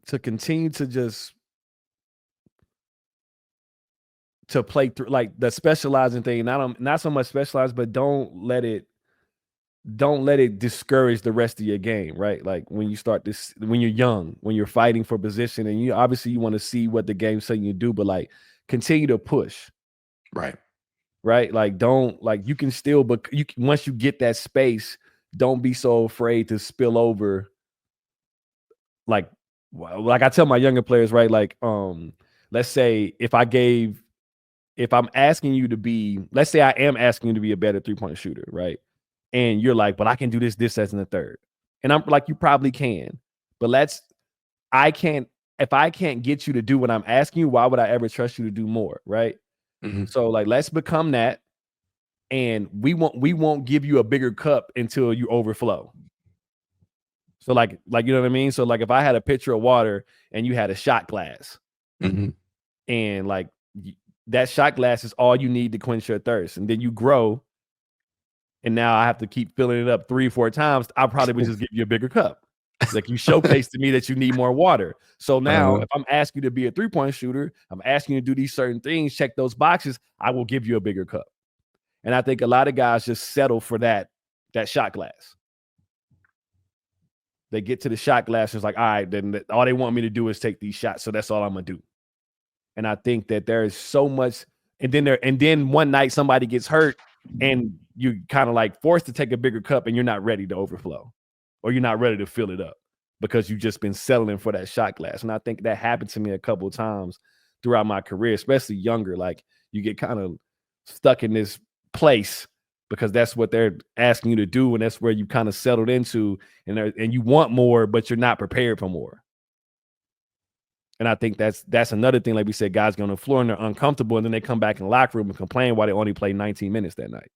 to continue to just to play through, like, the specializing thing. Not so much specialized, but don't let it discourage the rest of your game, right? Like, when you start this, when you're young, when you're fighting for position, and you obviously you want to see what the game's saying you do, but like, continue to push. Right? Like, don't, like, you can still, but once you get that space, don't be so afraid to spill over. Like I tell my younger players, right? Like, let's say if I'm asking you to be, let's say I am asking you to be a better 3-point shooter, right? And you're like, but I can do this, as in the third. And I'm like, you probably can, but if I can't get you to do what I'm asking you, why would I ever trust you to do more? Right. So, like, let's become that. And we won't give you a bigger cup until you overflow. So like, you know what I mean? So like, if I had a pitcher of water and you had a shot glass, and like, that shot glass is all you need to quench your thirst, and then you grow, and now I have to keep filling it up 3 or 4 times, I probably would just give you a bigger cup. Like, you showcase to me that you need more water. So now if I'm asking you to be a 3-point shooter, I'm asking you to do these certain things, check those boxes, I will give you a bigger cup. And I think a lot of guys just settle for that shot glass. They get to the shot glass, it's like, all right, then all they want me to do is take these shots, so that's all I'm gonna do. And I think that there is so much, and then one night somebody gets hurt, and you kind of like forced to take a bigger cup, and you're not ready to overflow, or you're not ready to fill it up because you've just been settling for that shot glass. And I think that happened to me a couple of times throughout my career, especially younger. Like, you get kind of stuck in this place because that's what they're asking you to do, and that's where you kind of settled into, and you want more, but you're not prepared for more. And I think that's another thing. Like we said, guys get on the floor and they're uncomfortable, and then they come back in the locker room and complain why they only play 19 minutes that night.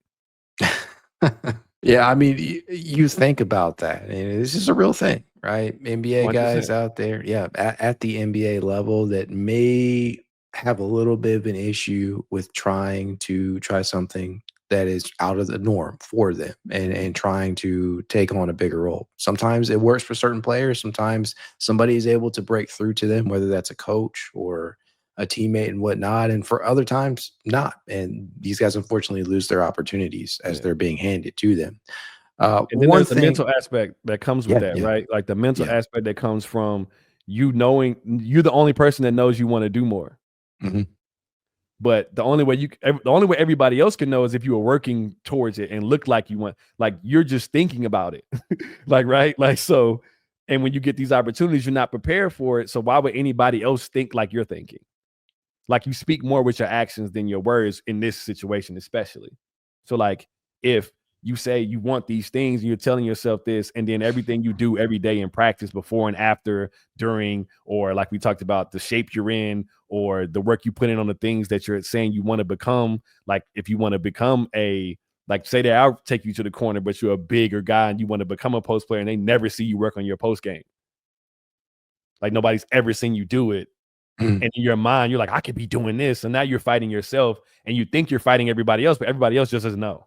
Yeah, I mean, you think about that, and it's just a real thing, right? NBA 100%. guys out there, yeah, at the NBA level that may have a little bit of an issue with trying to try something that is out of the norm for them, and trying to take on a bigger role. Sometimes it works for certain players. Sometimes somebody is able to break through to them, whether that's a coach or a teammate and whatnot, and for other times not. And these guys unfortunately lose their opportunities as they're being handed to them. And then One there's the thing, mental aspect that comes with yeah, that, yeah, right? Like the mental yeah, aspect that comes from you knowing you're the only person that knows you want to do more. mhm. But the only way the only way everybody else can know is if you were working towards it and look like you want, like you're just thinking about it. Like, right? Like, so, and when you get these opportunities, you're not prepared for it. So why would anybody else think like you're thinking? Like you speak more with your actions than your words in this situation, especially. So, like, if you say you want these things and you're telling yourself this, and then everything you do every day in practice, before and after, during, or like we talked about, the shape you're in, or the work you put in on the things that you're saying you want to become. Like, if you want to become like, say that I'll take you to the corner, but you're a bigger guy and you want to become a post player, and they never see you work on your post game. Like, nobody's ever seen you do it. Mm. And in your mind, you're like, I could be doing this. And now you're fighting yourself, and you think you're fighting everybody else, but everybody else just doesn't know.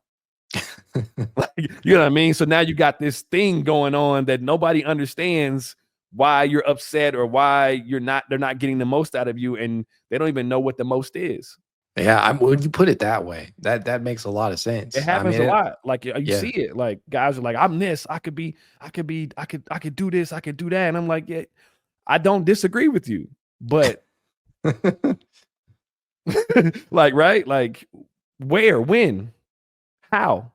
Like, you know what I mean? So now you got this thing going on that nobody understands why you're upset or why they're not getting the most out of you. And they don't even know what the most is. Yeah, when you put it that way, that makes a lot of It sense. I happens mean, a lot. Like, you yeah. see it. Like, guys are like, I'm this, I could do this, I could do that. And I'm like, yeah, I don't disagree with you, but like, right? Like, where, when, how?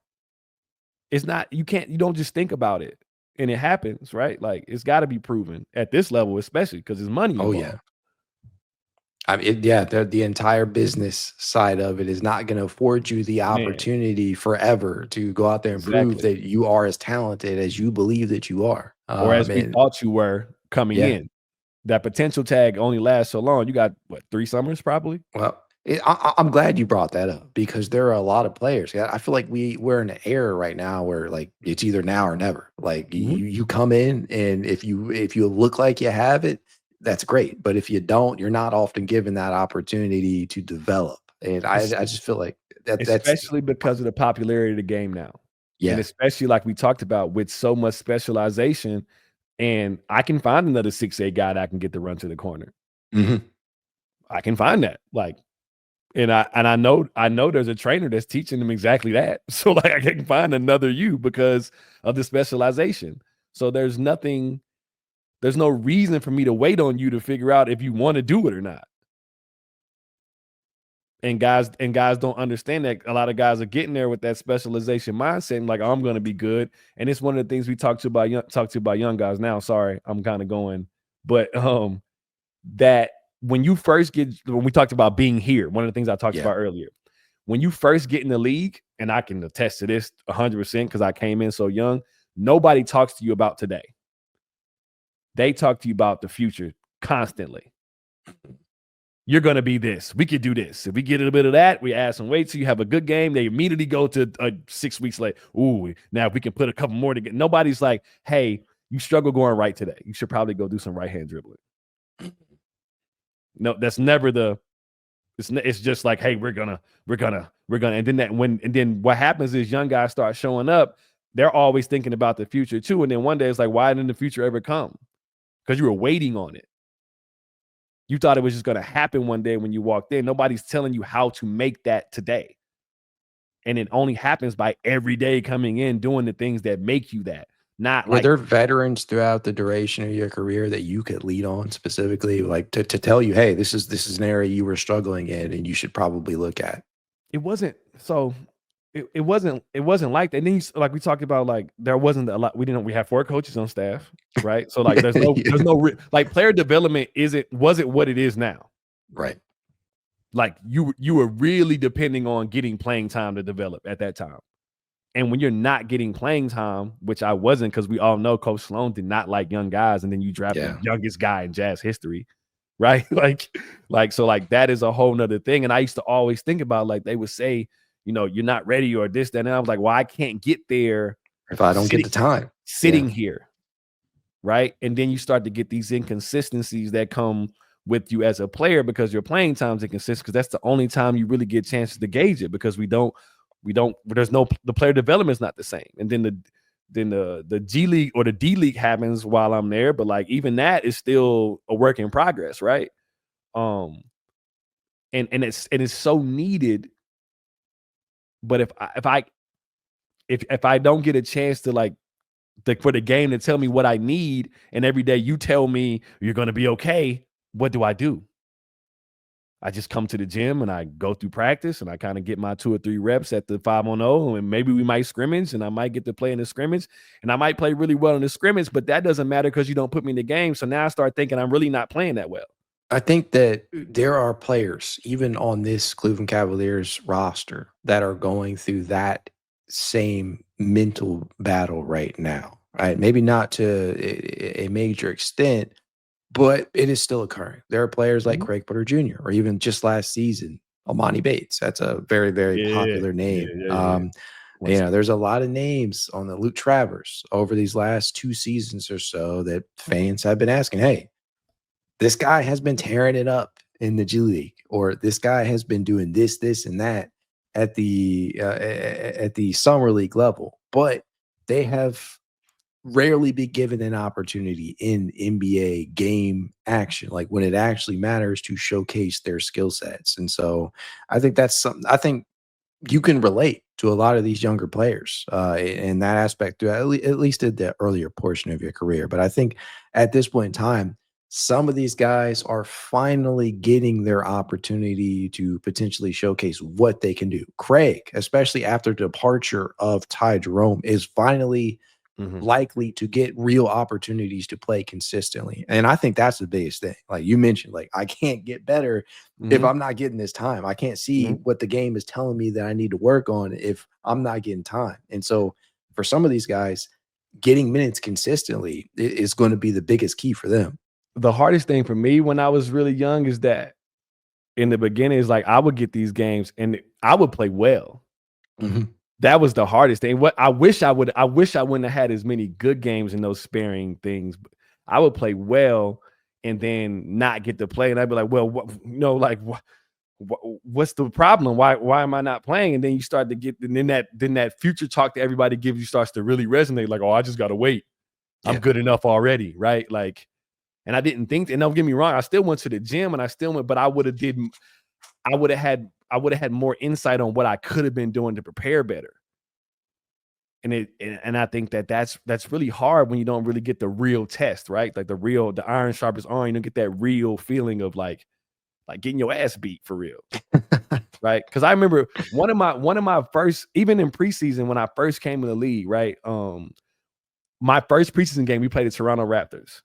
It's not, you don't just think about it and it happens, right? Like, it's got to be proven at this level, especially because there's money Oh, involved. yeah. I mean, yeah, the entire business side of it is not gonna afford you the Man, opportunity forever to go out there and prove exactly. that you are as talented as you believe that you are. Or as we And thought you were coming yeah, in. That potential tag only lasts so long. You got what, 3 summers probably? well, I'm glad you brought that up because there are a lot of players. Yeah, I feel like we're in an era right now where like it's either now or never. Like Mhm. you come in, and if you look like you have it, that's great. But if you don't, you're not often given that opportunity to develop. And I just feel like that's Especially because of the popularity of the game now. And yeah. especially like we talked about with so much specialization, and I can find another 6'8" guy that I can get to run to the corner. Mhm. I can find that. Like, and I know there's a trainer that's teaching them exactly that. So like I can find another you because of the specialization. So there's no reason for me to wait on you to figure out if you want to do it or not. And guys don't understand that. A lot of guys are getting there with that specialization mindset and like, oh, I'm going to be good. And it's one of the things we talk to about young guys now. Sorry, I'm kind of going, but that when we talked about being here, one of the things I talked Yeah. about earlier, when you first get in the league, and I can attest to this 100% because I came in so young, nobody talks to you about today. They talk to you about the future constantly. You're going to be this. We could do this. If we get a bit of that, we add some weight so you have a good game. They immediately go to 6 weeks later. Ooh, now if we can put a couple more together. Nobody's like, hey, you struggle going right today. You should probably go do some right hand dribbling. No, that's never it's just like, hey, we're gonna, and then what happens is young guys start showing up. They're always thinking about the future too. And then one day it's like, why didn't the future ever come? Because you were waiting on it. You thought it was just going to happen one day when you walked in. Nobody's telling you how to make that today. And it only happens by every day coming in, doing the things that make you that. Not Were like, there veterans throughout the duration of your career that you could lead on specifically, like to tell you, hey, this is an area you were struggling in and you should probably look at? it wasn't so it wasn't like that. And then like we talked about, like there wasn't a lot. We had 4 coaches on staff, right? So like Yeah. like player development wasn't what it is now. Right. Like you were really depending on getting playing time to develop at that time. And when you're not getting playing time, which I wasn't, because we all know Coach Sloan did not like young guys, and then you draft the Yeah. youngest guy in Jazz history, right? So like that is a whole nother thing. And I used to always think about, like, they would say, you're not ready or this, that. And I was like, well, I can't get there If I don't get sitting the time. Yeah. sitting here, right? And then you start to get these inconsistencies that come with you as a player because your playing time's inconsistent, because that's the only time you really get chances to gauge it, because the player development is not the same. And then the G League or the D League happens while I'm there, but like even that is still a work in progress, right? and it's so needed. But if I don't get a chance to like for the game to tell me what I need, and every day you tell me you're going to be okay, what do? I just come to the gym and I go through practice and I kind of get my 2 or 3 reps at the 5-on-0, and maybe we might scrimmage and I might get to play in the scrimmage and I might play really well in the scrimmage, but that doesn't matter because you don't put me in the game. So now I start thinking I'm really not playing that well. I think that there are players, even on this Cleveland Cavaliers roster, that are going through that same mental battle right now, right? Maybe not to a major extent, but it is still occurring. There are players like Craig Porter Jr. or even just last season, Emoni Bates. That's a very, very popular name. There's a lot of names on the Luke Travers over these last 2 seasons or so that fans have been asking, hey, this guy has been tearing it up in the G League, or this guy has been doing this, this, and that at the summer league level, but they have rarely be given an opportunity in NBA game action, like when it actually matters, to showcase their skill sets. And so I think that's something I think you can relate to a lot of these younger players in that aspect, at least at the earlier portion of your career. But I think at this point in time, some of these guys are finally getting their opportunity to potentially showcase what they can do. Craig, especially after the departure of Ty Jerome, is finally likely to get real opportunities to play consistently. And I think that's the biggest thing. Like you mentioned, like I can't get better if I'm not getting this time. I can't see what the game is telling me that I need to work on if I'm not getting time. And so for some of these guys, getting minutes consistently is going to be the biggest key for them. The hardest thing for me when I was really young is that in the beginning is like I would get these games and I would play well. That was the hardest thing. What I wish I wouldn't have had as many good games in those sparing things. I would play well and then not get to play, and I'd be like, well, what's the problem? Why am I not playing? And then you start to get, and then that future talk that everybody gives you starts to really resonate. Like, oh, I just gotta wait. I'm good enough already, right? Like, and I didn't think. And don't get me wrong, I still went to the gym and I still went, but I would have had more insight on what I could have been doing to prepare better. And I think that's really hard when you don't really get the real test, right? Like the iron sharpest iron. You don't get that real feeling of like getting your ass beat for real, right? Because I remember one of my first, even in preseason when I first came in the league, right? My first preseason game we played the Toronto Raptors,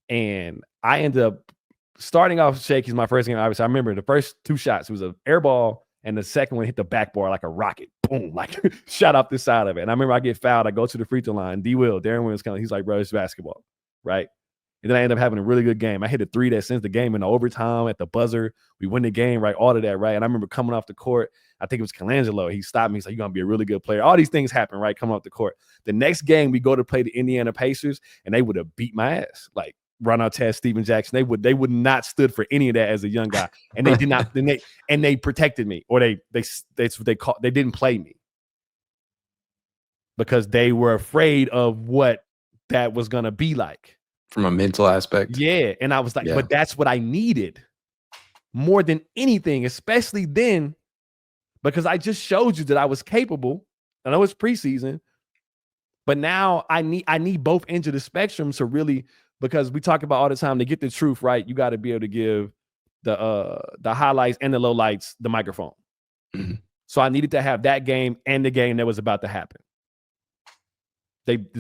and I ended up starting off shaky. My first game, obviously, I remember the first 2 shots. It was an air ball, and the second one hit the backboard like a rocket. Boom, like shot off the side of it. And I remember I get fouled. I go to the free throw line. Darren Williams he's like, bro, it's basketball, right? And then I end up having a really good game. I hit a 3 that sends the game into overtime at the buzzer. We win the game, right? All of that, right? And I remember coming off the court. I think it was Colangelo. He stopped me. He's like, you're going to be a really good player. All these things happen, right? Coming off the court. The next game, we go to play the Indiana Pacers, and they would have beat my ass. Like, Ron Artest, Steven Jackson, they would not stood for any of that as a young guy, and they did not. They protected me, or they didn't play me because they were afraid of what that was gonna be like from a mental aspect. Yeah, and I was like, but that's what I needed more than anything, especially then, because I just showed you that I was capable. I know it's preseason, but now I need both ends of the spectrum to really. Because we talk about all the time, to get the truth right, you got to be able to give the highlights and the lowlights the microphone. So I needed to have that game and the game that was about to happen.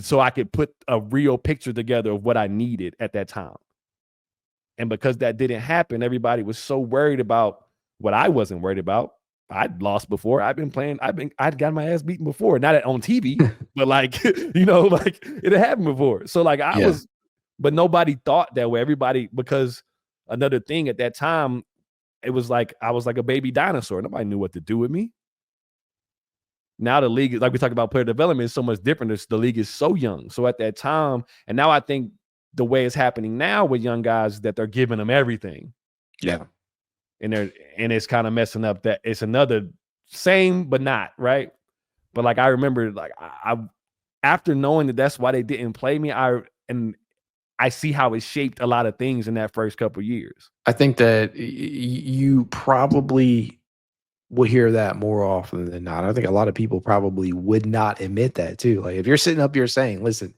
So I could put a real picture together of what I needed at that time. And because that didn't happen, everybody was so worried about what I wasn't worried about. I'd lost before. I'd gotten my ass beaten before. Not on TV, but like, like it had happened before. So like I was. But nobody thought that way. Everybody, because another thing at that time, it was like I was like a baby dinosaur. Nobody knew what to do with me. Now the league, like we talked about player development, is so much different. The league is so young. So at that time, and now I think the way it's happening now with young guys, that they're giving them everything. Yeah. And it's kind of messing up that it's another same, but not, right? But like I remember, like I after knowing that that's why they didn't play me, I see how it shaped a lot of things in that first couple years. I think that you probably will hear that more often than not. I think a lot of people probably would not admit that too. Like if you're sitting up here saying, "Listen,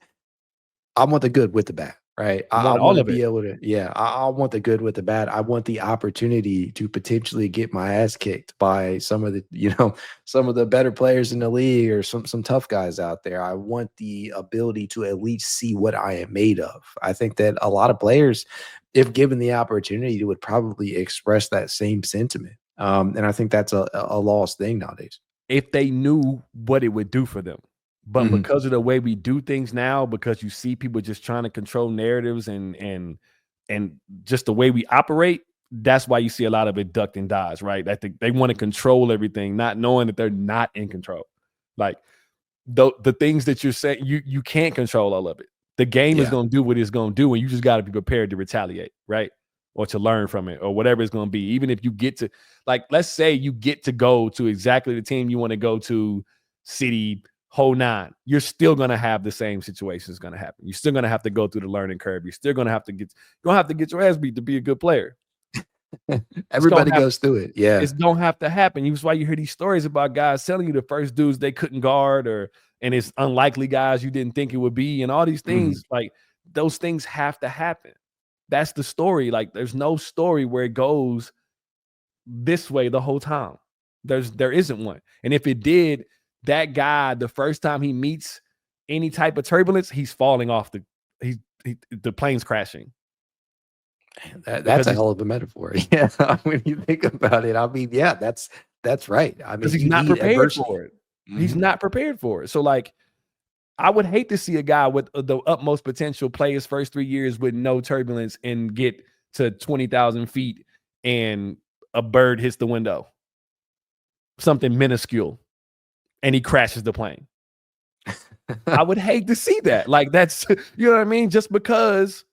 I want the good with the bad," right? I I want want all to of it. be able to, yeah, I want the good with the bad. I want the opportunity to potentially get my ass kicked by some of the, some of the better players in the league or some tough guys out there. I want the ability to at least see what I am made of. I think that a lot of players, if given the opportunity, would probably express that same sentiment. And I think that's a lost thing nowadays. If they knew what it would do for them. But Mhm. because of the way we do things now, because you see people just trying to control narratives and just the way we operate, that's why you see a lot of it ducked and dodge, right? I think they want to control everything, not knowing that they're not in control. Like the things that you're saying, you can't control all of it. The game is Yeah. going to do what it's going to do, and you just got to be prepared to retaliate, right? Or to learn from it, or whatever it's going to be. Even if you get to, like, let's say you get to go to exactly the team you want to go to, city, whole nine, you're still going to have the same situations going to happen. You're still going to have to go through the learning curve. You're still going to have to get your ass beat to be a good player. It's going Everybody to have goes through it. Yeah. it's don't have to happen. That's why you hear these stories about guys telling you the first dudes they couldn't guard, and it's unlikely guys you didn't think it would be, and all these Mhm. things. Like those things have to happen. That's the story. Like there's no story where it goes this way the whole time. There isn't one. And if it did, that guy, the first time he meets any type of turbulence, he's falling off the plane's crashing That's because a hell of a metaphor. Yeah, when you think about it, I mean, yeah, that's right. I mean, he's you not need prepared adversity. for it. He's Mhm. not prepared for it. So like I would hate to see a guy with the utmost potential play his first 3 years with no turbulence and get to 20,000 feet and a bird hits the window, something minuscule, and he crashes the plane. I would hate to see that. Like that's you know what I mean? Just because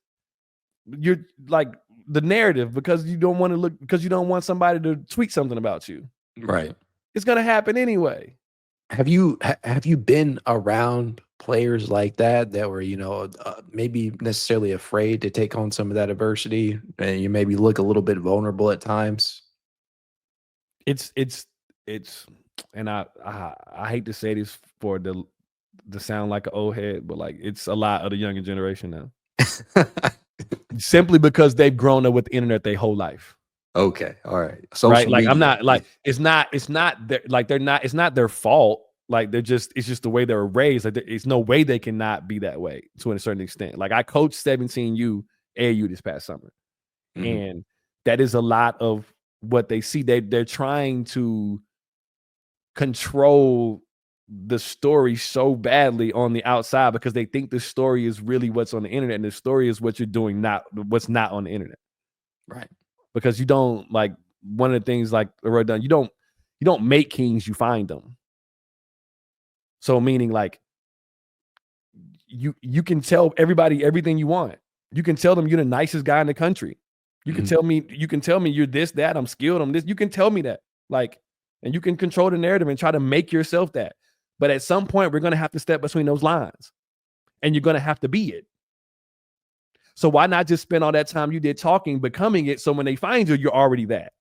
you're like the narrative, because you don't want to look, because you don't want somebody to tweet something about you. Right. It's gonna happen anyway. Have you been around players like that were, maybe necessarily afraid to take on some of that adversity, and you maybe look a little bit vulnerable at times? It's and I hate to say this for the sound like an old head, but like it's a lot of the younger generation now. Simply because they've grown up with the internet their whole life. Okay, all right. Right? Social Like I'm media. not like it's not their, like they're not it's not their fault. Like it's just the way they were raised. Like it's no way they cannot be that way to a certain extent. Like I coached 17U AAU this past summer. Mhm. And that is a lot of what they see. They're trying to control the story so badly on the outside because they think the story is really what's on the internet, and the story is what you're doing, not what's not on the internet. Right. Because you don't like one of the things like I wrote down, you don't make kings, you find them. So meaning like you can tell everybody everything you want. You can tell them you're the nicest guy in the country. Mhm. You can tell me you're this, that, I'm skilled, I'm this. You can tell me that. Like, and you can control the narrative and try to make yourself that. But at some point, we're gonna have to step between those lines. And you're gonna have to be it. So why not just spend all that time you did talking, becoming it, so when they find you, you're already that.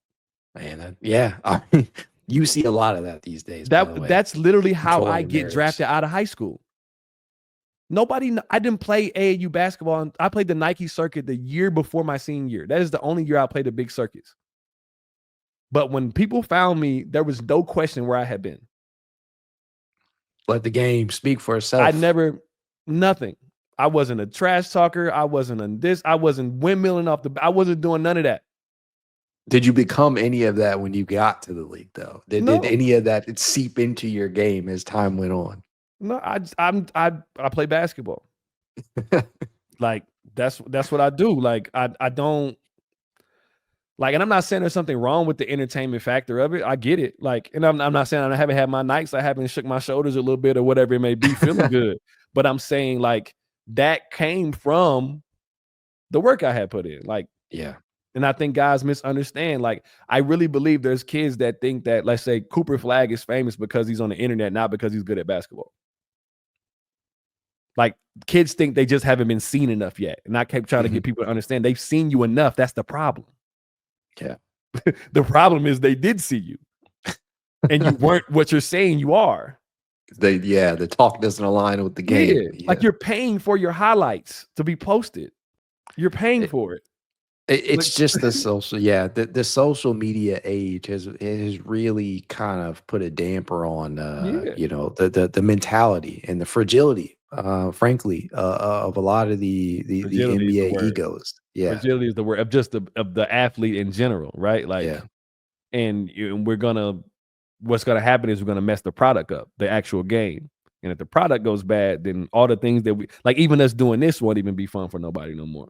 Man, yeah, I mean, you see a lot of that these days, by the way, That's literally how I controlling get narratives. drafted out of high school. I didn't play AAU basketball. I played the Nike circuit the year before my senior year. That is the only year I played the big circuits. But when people found me, there was no question where I had been. Let the game speak for I itself. never, nothing. I wasn't a trash talker. I wasn't on this. I wasn't windmilling I wasn't doing none of that. Did you become any of that when you got to the league, though? Did No, any of that seep into your game as time went on? no. I play basketball. Like that's what I do. Like I don't like, and I'm not saying there's something wrong with the entertainment factor of it. I get it. Like, and I'm not saying I haven't had my nights. I haven't shook my shoulders a little bit or whatever it may be, feeling good. But I'm saying like that came from the work I had put in. Like, Yeah. and I think guys misunderstand. Like, I really believe there's kids that think that, let's say, Cooper Flag is famous because he's on the internet, not because he's good at basketball. Like, kids think they just haven't been seen enough yet. And I kept trying to get people to understand they've seen you enough. That's the problem. Yeah. The problem is they did see you. And you weren't what you're saying you are. The talk doesn't align with the game. Yeah. Like you're paying for your highlights to be posted. You're paying for it. It's just the social, the social media age has really kind of put a damper on the mentality and the fragility, frankly, of a lot of the NBA egos. Yeah, fragility is the word of just of the athlete in general, right? Like, and what's gonna happen is we're gonna mess the product up, the actual game. And if the product goes bad, then all the things that we like, even us doing this won't even be fun for nobody no more.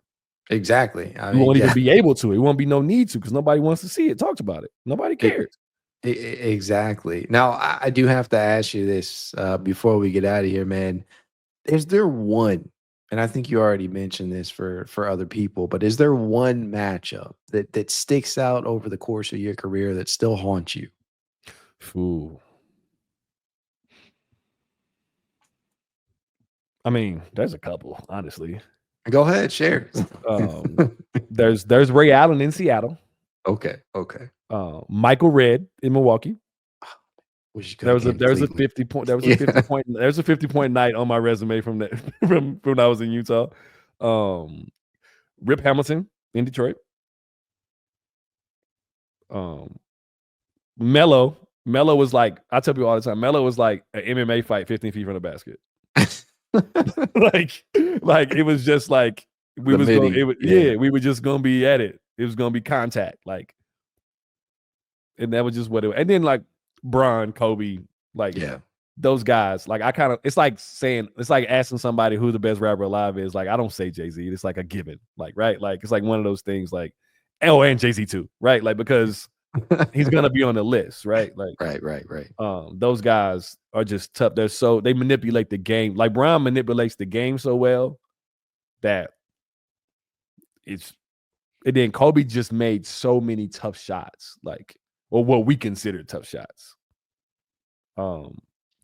Exactly. We won't even be able to. It won't be no need to because nobody wants to see it. Talks about it. Nobody cares. Exactly. Now, I do have to ask you this before we get out of here, man. Is there one, and I think you already mentioned this for other people, but is there one matchup that sticks out over the course of your career that still haunts you? Ooh. I mean, there's a couple, honestly. Go ahead, share. There's Ray Allen in Seattle. Okay. Michael Redd in Milwaukee. There was a 50 point night on my resume from that from when I was in Utah. Rip Hamilton in Detroit. Melo was like, I tell people all the time, Melo was like an MMA fight 15 feet from the basket. like it was just like we were just gonna be at it. It was gonna be contact, like, and that was just what it was. And then like Bron, Kobe, like those guys, like it's like asking somebody who the best rapper alive is. Like I don't say Jay-Z, it's like a given, like, right? Like it's like one of those things, like, and Jay-Z too, right? Like because he's gonna be on the list, right? Like right. Those guys are just tough. They manipulate the game. Like Brown manipulates the game so well that and then Kobe just made so many tough shots, like, or what we consider tough shots.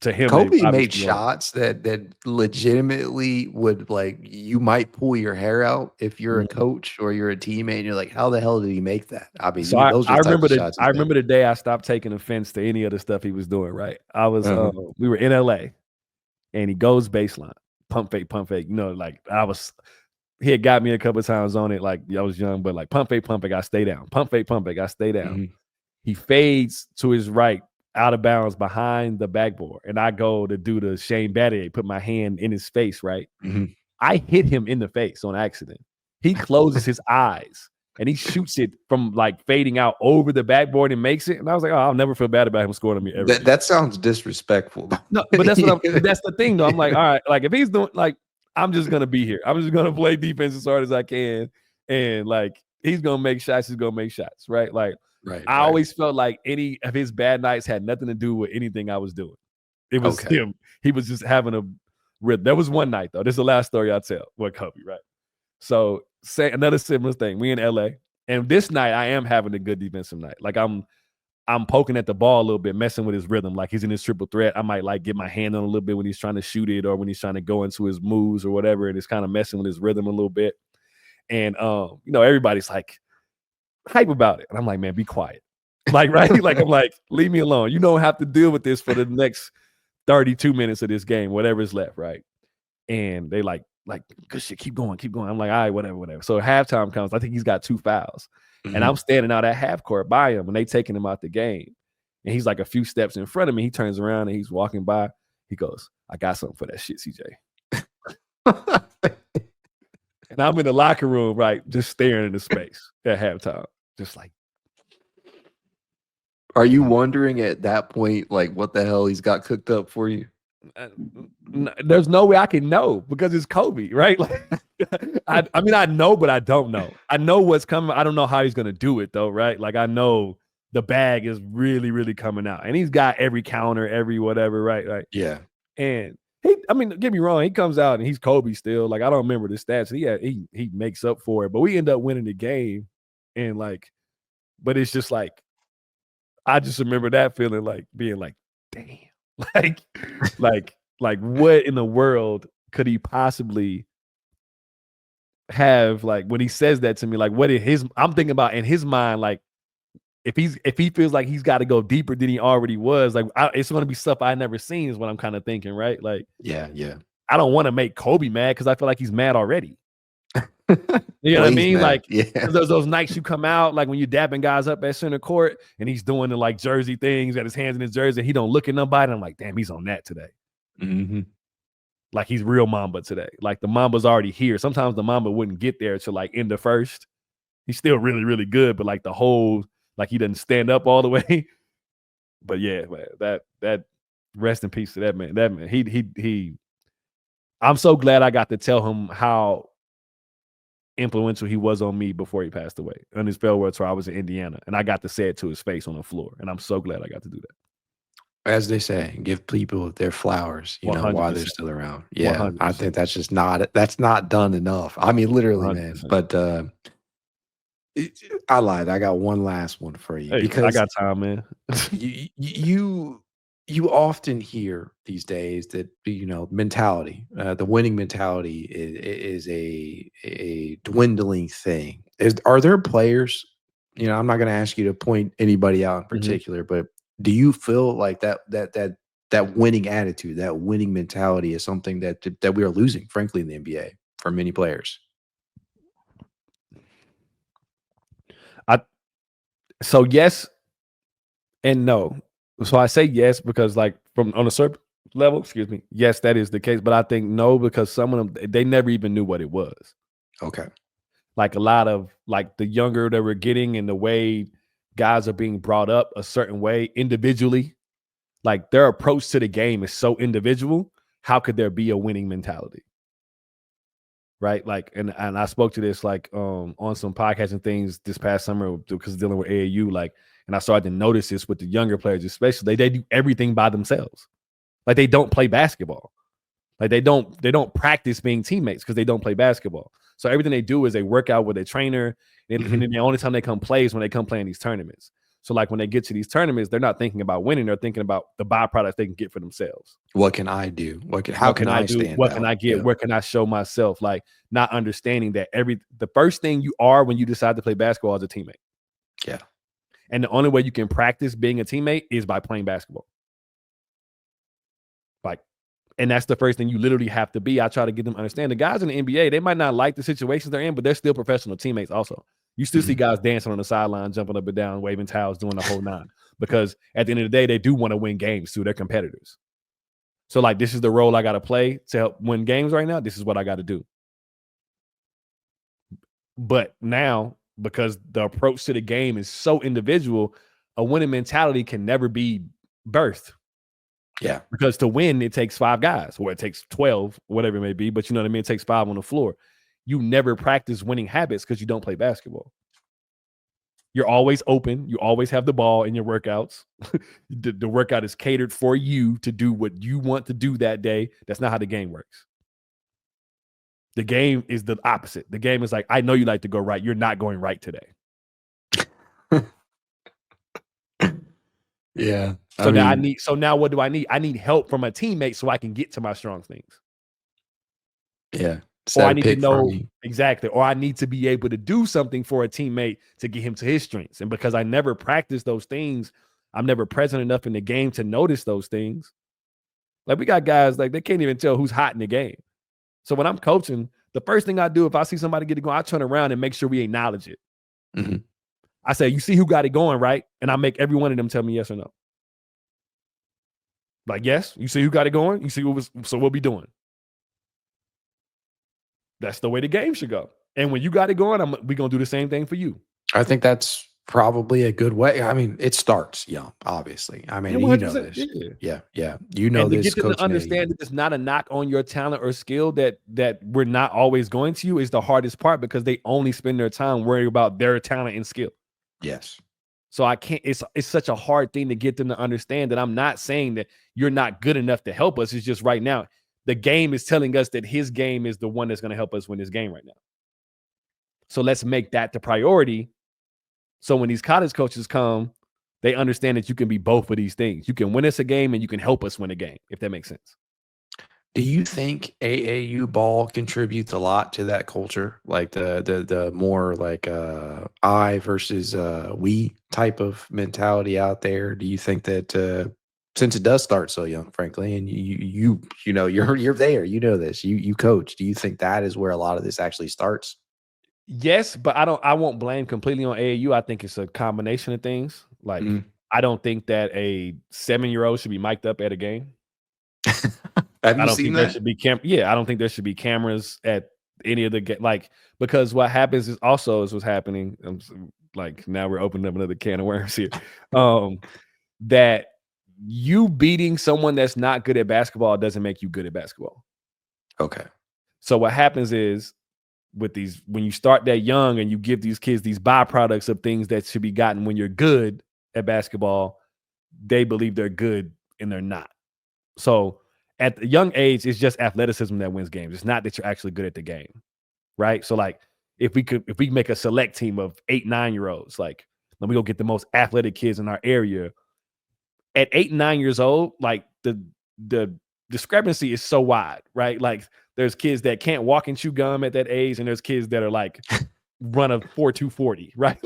To him, Kobe made shots that legitimately would, like, you might pull your hair out if you're a coach or you're a teammate and you're like, how the hell did he make that? I mean, so those are shots. I remember the day I stopped taking offense to any of the stuff he was doing, right? I was we were in LA and he goes baseline, pump fake, like he had got me a couple of times on it, like I was young, but like pump fake, I stay down. Pump fake, I stay down. He fades to his right, out of bounds behind the backboard, and I go to do the Shane Battier, put my hand in his face, right? I hit him in the face on accident. He closes his eyes and he shoots it from like fading out over the backboard and makes it. And I was like, oh, I'll never feel bad about him scoring on me ever. That sounds disrespectful. No, but that's that's the thing though. I'm like, all right, like if he's doing, like, I'm just gonna be here. I'm just gonna play defense as hard as I can, and like he's gonna make shots. He's gonna make shots, right? Like, I always felt like any of his bad nights had nothing to do with anything I was doing. It was him. He was just having a rhythm. There was one night though. This is the last story I'll tell with Kobe, right? So say another similar thing. We in LA, and this night I am having a good defensive night. Like I'm poking at the ball a little bit, messing with his rhythm. Like he's in his triple threat. I might like get my hand on a little bit when he's trying to shoot it or when he's trying to go into his moves or whatever. And it's kind of messing with his rhythm a little bit. And everybody's like hype about it. And I'm like, man, be quiet. Like, right? Like, I'm like, leave me alone. You don't have to deal with this for the next 32 minutes of this game, whatever's left, right? And they like, good shit, keep going. I'm like, all right, whatever. So halftime comes. I think he's got 2 fouls. And I'm standing out at half court by him, and they taking him out the game. And he's like a few steps in front of me. He turns around and he's walking by. He goes, I got something for that shit, C.J. And I'm in the locker room, right, just staring into space at halftime, just like. Are you wondering at that point, like, what the hell he's got cooked up for you? There's no way I can know because it's Kobe, right? Like, I mean, I know, but I don't know. I know what's coming. I don't know how he's going to do it, though, right? Like, I know the bag is really, really coming out. And he's got every counter, every whatever, right? Like, yeah. And I mean, get me wrong, he comes out and he's Kobe still. Like, I don't remember the stats. He makes up for it. But we end up winning the game. And, like, but it's just like, I just remember that feeling like being like, damn. Like what in the world could he possibly have, like, when he says that to me, like, what in his, I'm thinking about in his mind, like, if he feels like he's got to go deeper than he already was, like, it's going to be stuff I never seen is what I'm kind of thinking, right? Like, yeah. I don't want to make Kobe mad because I feel like he's mad already. You know what I mean? Mad. Like, yeah. those nights you come out, like when you're dapping guys up at center court and he's doing the like jersey things, got his hands in his jersey, and he don't look at nobody. I'm like, damn, he's on that today. Mm-hmm. Like he's real Mamba today. Like the Mamba's already here. Sometimes the Mamba wouldn't get there till like in the first. He's still really, really good, but like the whole, like he doesn't stand up all the way. But yeah, man, that rest in peace to that man. That man, he. I'm so glad I got to tell him how influential he was on me before he passed away on his farewell tour. I was in Indiana, and I got to say it to his face on the floor, and I'm so glad I got to do that. As they say, give people their flowers, you know, while they're still around. Yeah, 100%. I think that's not done enough. I mean, literally, 100%. Man. But I lied. I got one last one for you because I got time, man. you often hear these days that, you know, mentality, the winning mentality is a dwindling thing. Are there players? You know, I'm not going to ask you to point anybody out in particular, but do you feel like that winning attitude, that winning mentality is something that we are losing, frankly, in the NBA for many players? So yes and no. So I say yes because, like, from on a certain level, excuse me, yes, that is the case. But I think no, because some of them, they never even knew what it was. Okay. Like a lot of, like, the younger that we're getting and the way guys are being brought up a certain way individually, like their approach to the game is so individual. How could there be a winning mentality? Right. Like, and I spoke to this like on some podcasts and things this past summer because dealing with AAU, like, and I started to notice this with the younger players, especially they do everything by themselves. Like they don't play basketball. Like they don't practice being teammates because they don't play basketball. So everything they do is they work out with a trainer, and then the only time they come play is when they come play in these tournaments. So like when they get to these tournaments, they're not thinking about winning; they're thinking about the byproducts they can get for themselves. What can I do? How can I do? Stand what out? Can I get? Yeah. Where can I show myself? Like not understanding that the first thing you are when you decide to play basketball is a teammate. Yeah. And the only way you can practice being a teammate is by playing basketball. Like, and that's the first thing you literally have to be. I try to get them to understand the guys in the NBA, they might not like the situations they're in, but they're still professional teammates also. You still see guys dancing on the sideline, jumping up and down, waving towels, doing the whole nine. Because at the end of the day, they do want to win games too. They're competitors. So like, this is the role I got to play to help win games right now. This is what I got to do. But now, because the approach to the game is so individual, a winning mentality can never be birthed. Yeah. Because to win, it takes 5 guys, or it takes 12, whatever it may be. But you know what I mean? It takes 5 on the floor. You never practice winning habits because you don't play basketball. You're always open. You always have the ball in your workouts. The workout is catered for you to do what you want to do that day. That's not how the game works. The game is the opposite. The game is like, I know you like to go right. You're not going right today. Yeah. So now what do I need? I need help from a teammate so I can get to my strong things. Yeah. Or I need to know exactly, or I need to be able to do something for a teammate to get him to his strengths. And because I never practice those things, I'm never present enough in the game to notice those things. Like we got guys, like they can't even tell who's hot in the game. So when I'm coaching, the first thing I do, if I see somebody get it going, I turn around and make sure we acknowledge it. I say, you see who got it going, right? And I make every one of them tell me yes or no. Like, yes, you see who got it going? You see so we'll be doing. That's the way the game should go. And when you got it going, we're going to do the same thing for you. I think that's probably a good way. I mean, it starts young, obviously. I mean, you know this. Yeah. You know this. And to get them to understand that it's not a knock on your talent or skill that we're not always going to you is the hardest part because they only spend their time worrying about their talent and skill. Yes. So I can't, it's such a hard thing to get them to understand that I'm not saying that you're not good enough to help us. It's just right now, the game is telling us that his game is the one that's going to help us win this game right now. So let's make that the priority. So when these college coaches come, they understand that you can be both of these things. You can win us a game and you can help us win a game, if that makes sense. Do you think AAU ball contributes a lot to that culture? Like the more like I versus we type of mentality out there? Do you think that since it does start so young, frankly, and you know you're there, you know this, you coach, do you think that is where a lot of this actually starts? Yes, but I won't blame completely on AAU. I think it's a combination of things. Like, Mhm. I don't think that a 7-year-old should be mic'd up at a game. Have I you don't seen think there that? should be I don't think there should be cameras at any of the like, because what happens is also is what's happening. Like, now we're opening up another can of worms here. Um, that you beating someone that's not good at basketball doesn't make you good at basketball. Okay. So what happens is, with these, when you start that young and you give these kids these byproducts of things that should be gotten when you're good at basketball, they believe they're good and they're not. So at the young age, it's just athleticism that wins games. It's not that you're actually good at the game, right? So like, if we make a select team of 8, 9-year-olds, like, let me go get the most athletic kids in our area. At 8 and 9 years old, like, the discrepancy is so wide, right? Like, there's kids that can't walk and chew gum at that age, and there's kids that are like run a 4.240, right?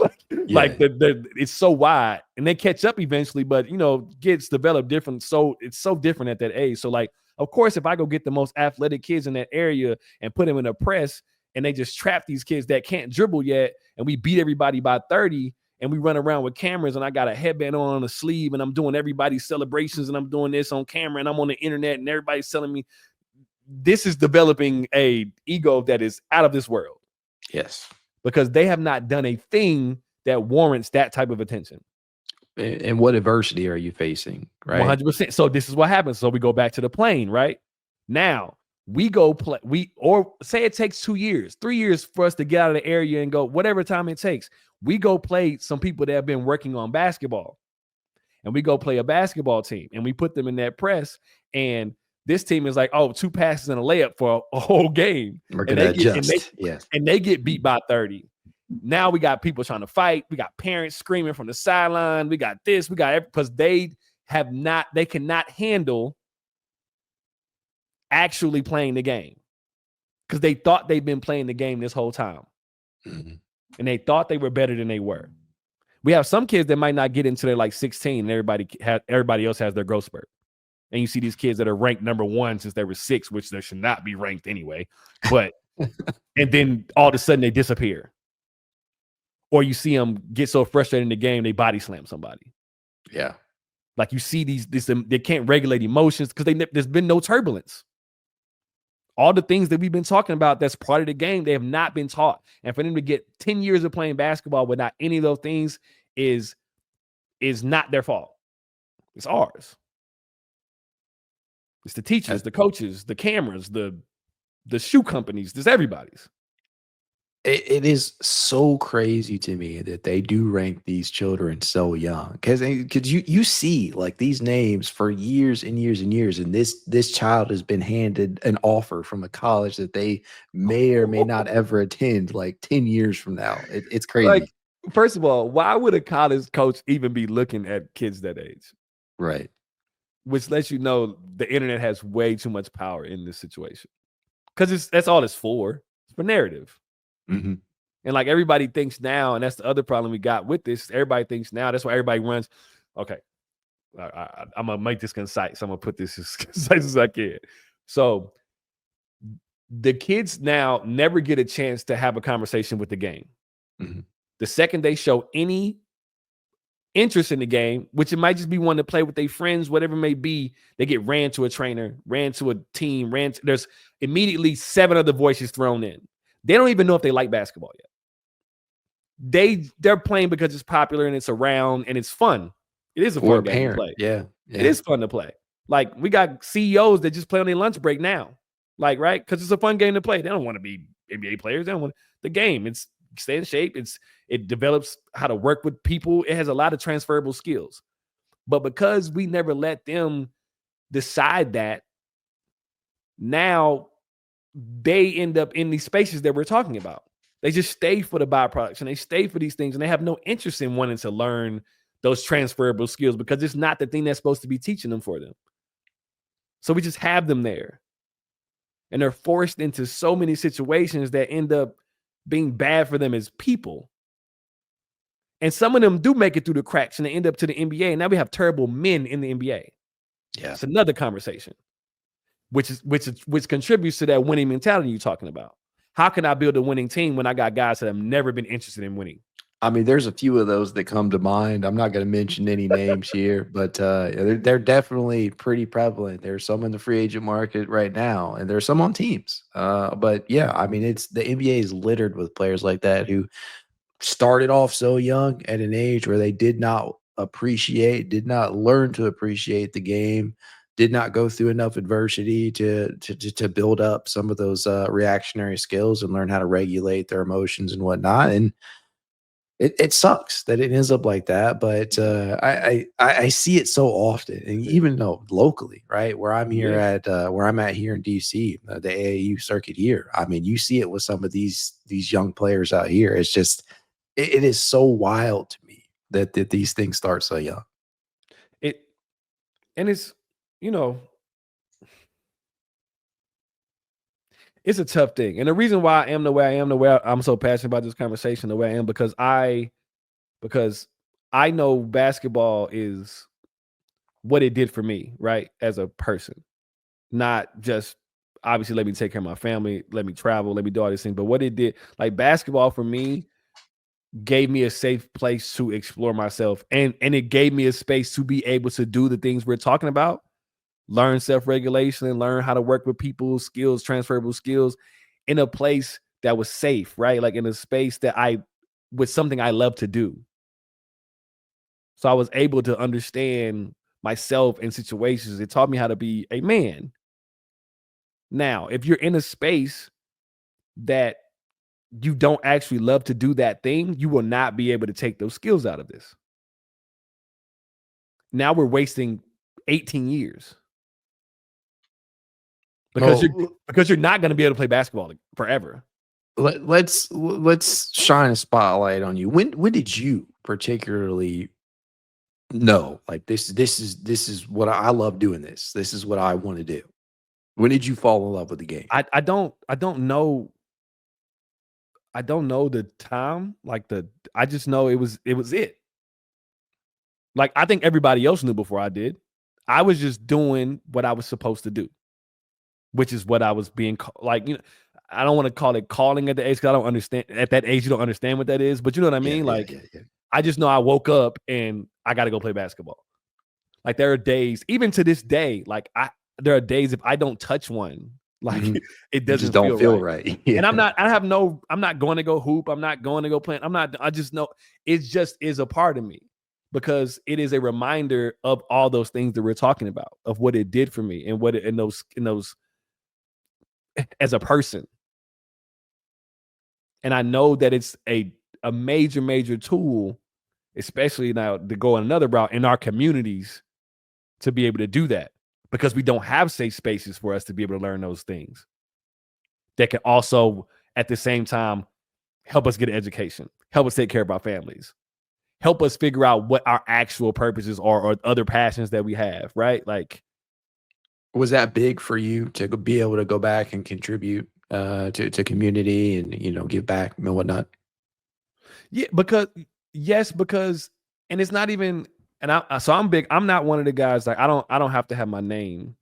Yeah. It's so wide, and they catch up eventually, but gets developed different. So it's so different at that age. So like, of course, if I go get the most athletic kids in that area and put them in a press, and they just trap these kids that can't dribble yet, and we beat everybody by 30, and we run around with cameras, and I got a headband on the sleeve, and I'm doing everybody's celebrations, and I'm doing this on camera, and I'm on the internet, and everybody's telling me, this is developing a ego that is out of this world, Yes. because they have not done a thing that warrants that type of attention. And what adversity are you facing, right? 100%. So this is what happens. So we go back to the plane, right? Now we go play. Or say it takes 2 years, 3 years for us to get out of the area and go, whatever time it takes. We go play some people that have been working on basketball, and we go play a basketball team, and we put them in that press, and this team is like, oh, 2 passes and a layup for a whole game, We're and gonna adjust. Yes. they get beat by 30. Now we got people trying to fight. We got parents screaming from the sideline. We got this. We got, because they cannot handle actually playing the game, because they thought they've been playing the game this whole time, Mhm. and they thought they were better than they were. We have some kids that might not get into their like 16, and everybody else has their growth spurt. And you see these kids that are ranked number 1 since they were 6, which they should not be ranked anyway. But and then all of a sudden they disappear. Or you see them get so frustrated in the game, they body slam somebody. Yeah. Like, you see they can't regulate emotions because there's been no turbulence. All the things that we've been talking about that's part of the game, they have not been taught. And for them to get 10 years of playing basketball without any of those things is not their fault. It's ours. It's the teachers, the coaches, the cameras, the shoe companies. There's everybody's. It is so crazy to me that they do rank these children so young, because you see like these names for years and years and years, and this child has been handed an offer from a college that they may or may not ever attend like 10 years from now. It's Like, crazy. first of all, why would a college coach even be looking at kids that age? Right. Which lets you know the internet has way too much power in this situation, because that's all it's for. It's for narrative. Mhm. And like, everybody thinks now, and that's the other problem we got with this. Everybody thinks now. That's why everybody runs. Okay, I'm gonna make this concise. I'm gonna put this as concise as I can. So the kids now never get a chance to have a conversation with the game. Mhm. The second they show any interest in the game, which it might just be one to play with their friends, whatever it may be, they get ran to a trainer, ran to a team, there's immediately 7 other voices thrown in. They don't even know if they like basketball yet. They're playing because it's popular and it's around and it's fun. It is a Or fun a game to parent. play. Yeah. It is fun to play. Like, we got CEOs that just play on their lunch break now. Like, right? Because it's a fun game to play. They don't want to be NBA players. They don't want the game. It's stay in shape. It develops how to work with people. It has a lot of transferable skills. But because we never let them decide that, now they end up in these spaces that we're talking about. They just stay for the byproducts, and they stay for these things, and they have no interest in wanting to learn those transferable skills, because it's not the thing that's supposed to be teaching them for them. So we just have them there. And they're forced into so many situations that end up being bad for them as people. And some of them do make it through the cracks and they end up to the NBA. And now we have terrible men in the NBA. Yeah. It's another conversation, which contributes to that winning mentality you're talking about. How can I build a winning team when I got guys that have never been interested in winning? I mean, there's a few of those that come to mind. I'm not going to mention any names here, but they're definitely pretty prevalent. There's some in the free agent market right now, and there's some on teams. But yeah, I mean, it's the NBA is littered with players like that who started off so young at an age where they did not learn to appreciate the game, did not go through enough adversity to build up some of those reactionary skills and learn how to regulate their emotions and whatnot. And it sucks that it ends up like that, but I see it so often, and even though locally, right where I'm here where I'm at here in DC, the AAU circuit here. I mean, you see it with some of these young players out here. It's just it is so wild to me that these things start so young. And it's, you know, it's a tough thing. And the reason why I am the way I am, the way I'm so passionate about this conversation, the way I am, because I know basketball is what it did for me, right? As a person, not just obviously let me take care of my family, let me travel, let me do all these things, but what it did, like basketball for me gave me a safe place to explore myself. And it gave me a space to be able to do the things we're talking about. Learn self-regulation and learn how to work with people, skills, transferable skills in a place that was safe, right? Like in a space that was something I love to do. So I was able to understand myself in situations. It taught me how to be a man. Now, if you're in a space that you don't actually love to do that thing, you will not be able to take those skills out of this. Now we're wasting 18 years. Because you're not going to be able to play basketball forever. Let's shine a spotlight on you. When did you particularly know, like this is what I love doing this. This is what I want to do. When did you fall in love with the game? I don't know. I don't know the time. I just know it was it. Like I think everybody else knew before I did. I was just doing what I was supposed to do, which is what I was being like, you know, I don't want to call it calling at the age because I don't understand at that age. You don't understand what that is, but you know what I mean? Yeah. I just know I woke up and I got to go play basketball. Like there are days, even to this day, there are days if I don't touch one, like it doesn't don't feel right. Yeah. And I'm not going to go hoop. I'm not going to go play. I just know it just is a part of me because it is a reminder of all those things that we're talking about, of what it did for me and what it in those as a person. And I know that it's a major tool, especially now to go another route in our communities to be able to do that because we don't have safe spaces for us to be able to learn those things that can also at the same time help us get an education, help us take care of our families, help us figure out what our actual purposes are or other passions that we have, right? Like, was that big for you to be able to go back and contribute to community and, you know, give back and whatnot? Yeah, because and it's not even, and I'm big. I'm not one of the guys like I don't have to have my name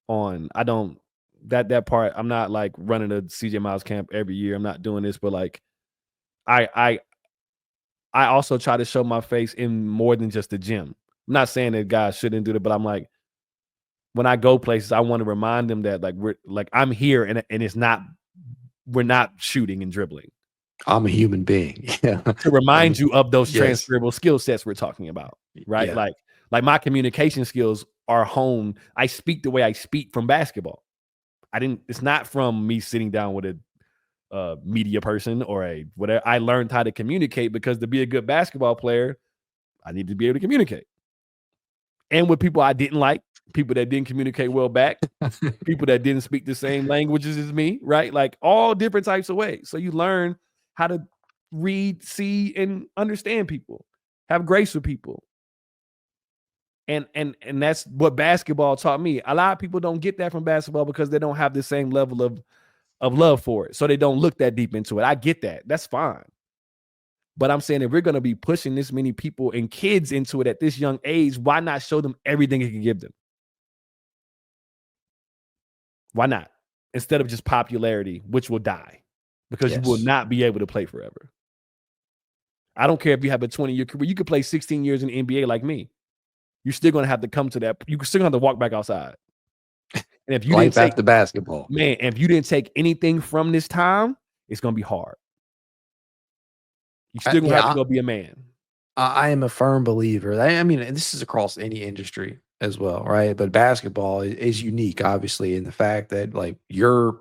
on. I don't that part. I'm not like running a CJ Miles camp every year. I'm not doing this, but like I also try to show my face in more than just the gym. I'm not saying that guys shouldn't do that, but I'm like when I go places, I want to remind them that I'm here and it's not we're not shooting and dribbling. I'm a human being. Yeah. To remind you of those transferable skill sets we're talking about, right? Yeah. Like my communication skills are honed. I speak the way I speak from basketball. It's not from me sitting down with a media person or a whatever. I learned how to communicate because to be a good basketball player, I need to be able to communicate. And with people I didn't like, people that didn't communicate well back, people that didn't speak the same languages as me, right? Like all different types of ways. So you learn how to read, see, and understand people, have grace with people. And that's what basketball taught me. A lot of people don't get that from basketball because they don't have the same level of love for it. So they don't look that deep into it. I get that. That's fine. But I'm saying if we're going to be pushing this many people and kids into it at this young age, why not show them everything it can give them? Why not? Instead of just popularity, which will die because you will not be able to play forever. I don't care if you have a 20-year career. You could play 16 years in the NBA like me. You're still going to have to come to that. You're still going to have to walk back outside. And if you life after basketball, man, if you didn't take anything from this time, it's going to be hard. You still going to have to go be a man. I am a firm believer. I mean, this is across any industry as well, right? But basketball is unique, obviously, in the fact that like your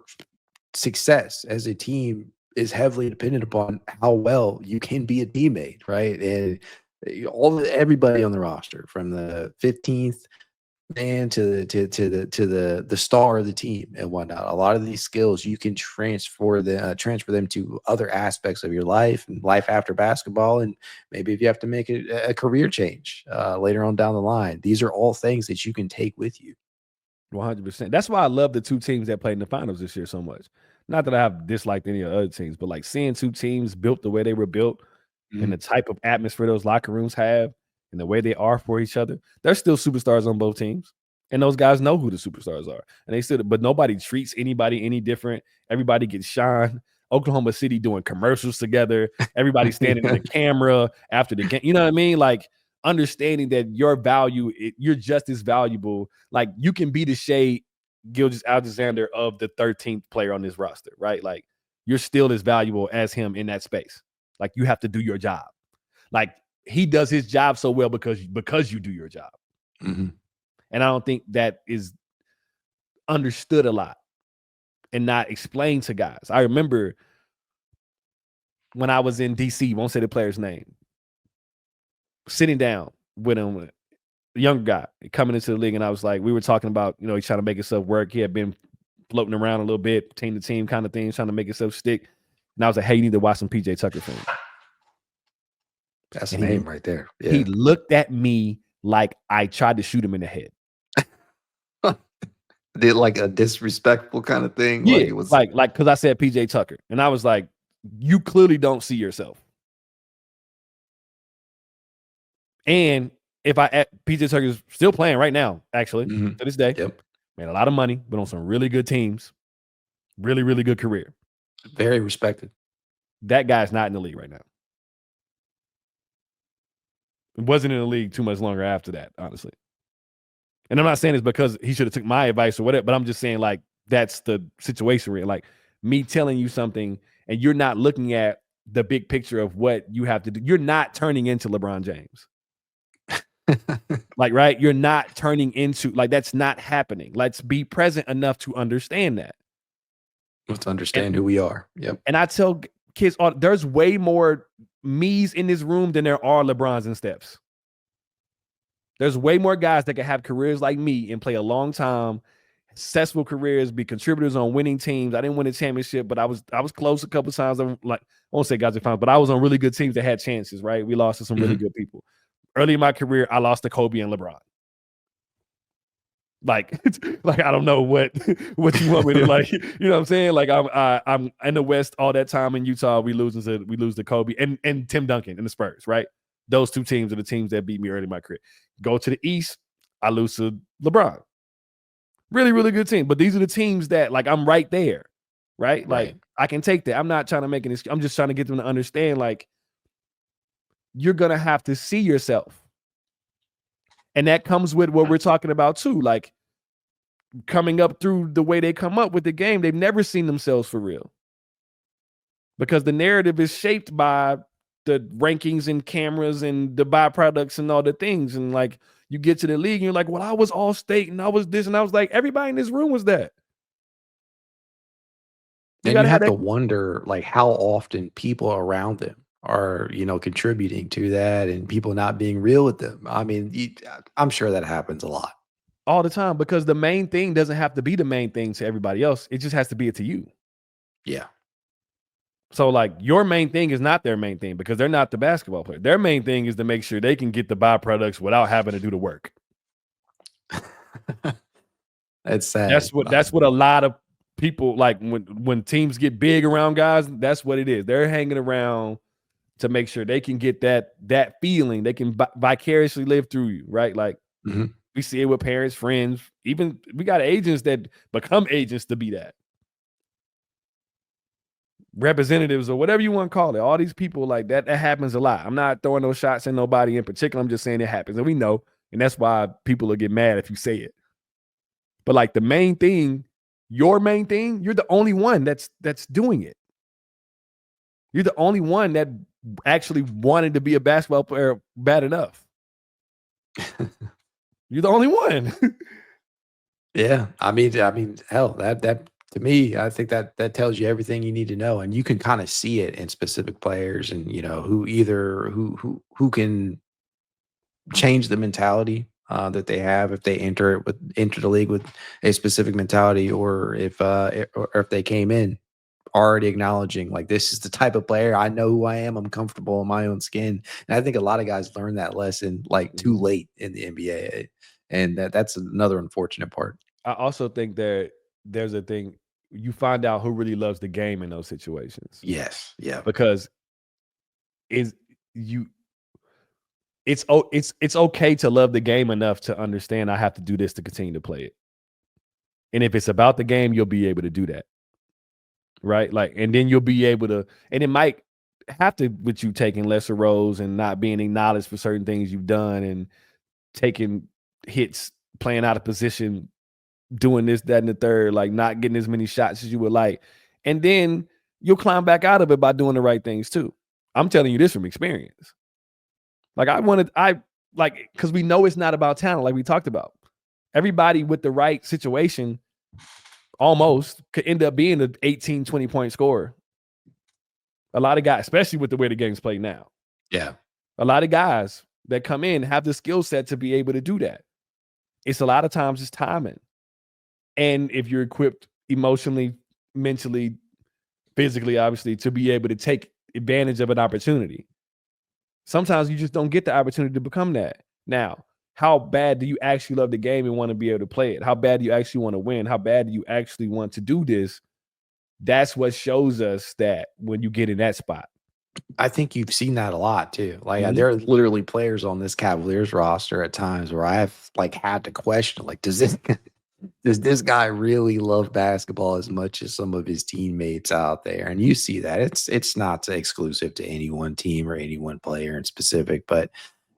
success as a team is heavily dependent upon how well you can be a teammate, right? And everybody on the roster, from the 15th man to the star of the team and whatnot. A lot of these skills you can transfer them to other aspects of your life and life after basketball, and maybe if you have to make a career change later on down the line, these are all things that you can take with you. 100%. That's why I love the two teams that played in the finals this year so much. Not that I have disliked any of the other teams, but like seeing two teams built the way they were built and the type of atmosphere those locker rooms have and the way they are for each other. There's still superstars on both teams. And those guys know who the superstars are. And they still, but nobody treats anybody any different. Everybody gets shine. Oklahoma City doing commercials together. Everybody standing in the camera after the game. You know what I mean? Like understanding that your value, you're just as valuable. Like you can be the Shai Gilgeous-Alexander of the 13th player on this roster, right? Like you're still as valuable as him in that space. Like you have to do your job. Like he does his job so well because you do your job. Mm-hmm. And I don't think that is understood a lot and not explained to guys. I remember when I was in DC, won't say the player's name, sitting down with him, a young guy coming into the league, and I was like, we were talking about, you know, he's trying to make himself work. He had been floating around a little bit, team to team kind of thing, trying to make himself stick. And I was like, hey, you need to watch some PJ Tucker film. That's a name right there. Yeah. He looked at me like I tried to shoot him in the head. Did like a disrespectful kind of thing? Yeah, like it was like because I said PJ Tucker, and I was like, you clearly don't see yourself. And if PJ Tucker is still playing right now, actually, to this day, made a lot of money, but on some really good teams, really, really good career. Very respected. That guy's not in the league right now. It wasn't in the league too much longer after that, honestly. And I'm not saying it's because he should have took my advice or whatever, but I'm just saying like that's the situation where like me telling you something and you're not looking at the big picture of what you have to do. You're not turning into LeBron James. Like, right? You're not turning into, like, that's not happening. Let's be present enough to understand that. Let's understand who we are. Yep. And I tell kids, there's way more me's in this room than there are LeBrons and Stephs. There's way more guys that can have careers like me and play a long time, successful careers, be contributors on winning teams. I didn't win a championship, but I was close a couple of times. Like, I won't say guys are fine, but I was on really good teams that had chances, right? We lost to some really good people. Early in my career, I lost to Kobe and LeBron. Like I don't know what you want me to like. You know what I'm saying? Like I'm in the West all that time in Utah. We lose to Kobe and Tim Duncan and the Spurs, right? Those two teams are the teams that beat me early in my career. Go to the East, I lose to LeBron. Really, really good team. But these are the teams that like I'm right there, right? Like I can take that. I'm not trying to make an. I'm just trying to get them to understand like you're gonna have to see yourself. And that comes with what we're talking about too, like coming up through the way they come up with the game. They've never seen themselves for real because the narrative is shaped by the rankings and cameras and the byproducts and all the things. And like you get to the league and you're like, well, I was all state and I was this. And I was like, everybody in this room was that. And you have to wonder like how often people around them are, you know, contributing to that and people not being real with them. I mean, I'm sure that happens a lot. All the time, because the main thing doesn't have to be the main thing to everybody else. It just has to be it to you. Yeah. So like your main thing is not their main thing because they're not the basketball player. Their main thing is to make sure they can get the byproducts without having to do the work. It's sad. That's what a lot of people like when teams get big around guys, that's what it is. They're hanging around to make sure they can get that feeling. They can vicariously live through you, right? Like Mhm. we see it with parents, friends, even we got agents that become agents to be that. Representatives or whatever you want to call it. All these people like that happens a lot. I'm not throwing those shots at nobody in particular. I'm just saying it happens. And we know, and that's why people will get mad if you say it. But like the main thing, your main thing, you're the only one that's doing it. You're the only one that actually wanted to be a basketball player bad enough. You're the only one. Yeah, I mean, hell, that to me, I think that tells you everything you need to know, and you can kind of see it in specific players, and who either who can change the mentality that they have if they enter the league with a specific mentality, or or if they came in already acknowledging like this is the type of player I know who I am. I'm comfortable in my own skin, and I think a lot of guys learn that lesson like too late in the NBA, and that's another unfortunate part. I also think that there's a thing you find out who really loves the game in those situations Yes, yeah, because is you it's okay to love the game enough to understand I have to do this to continue to play it. And if it's about the game, you'll be able to do that. Right? Like, and then you'll be able to, and it might have to with you taking lesser roles and not being acknowledged for certain things you've done and taking hits, playing out of position, doing this, that, and the third, like not getting as many shots as you would like. And then you'll climb back out of it by doing the right things too. I'm telling you this from experience. Like because we know it's not about talent, like we talked about. Everybody with the right situation almost could end up being an 18, 20-point scorer. A lot of guys, especially with the way the game's played now. yeah. A lot of guys that come in have the skill set to be able to do that. It's a lot of times it's timing. And if you're equipped emotionally, mentally, physically, obviously, to be able to take advantage of an opportunity. Sometimes you just don't get the opportunity to become that. Now, how bad do you actually love the game and want to be able to play it? How bad do you actually want to win? How bad do you actually want to do this? That's what shows us that when you get in that spot. I think you've seen that a lot too. Like Mhm. there are literally players on this Cavaliers roster at times where I've like had to question, like, does this does this guy really love basketball as much as some of his teammates out there? And you see that it's not exclusive to any one team or any one player in specific, but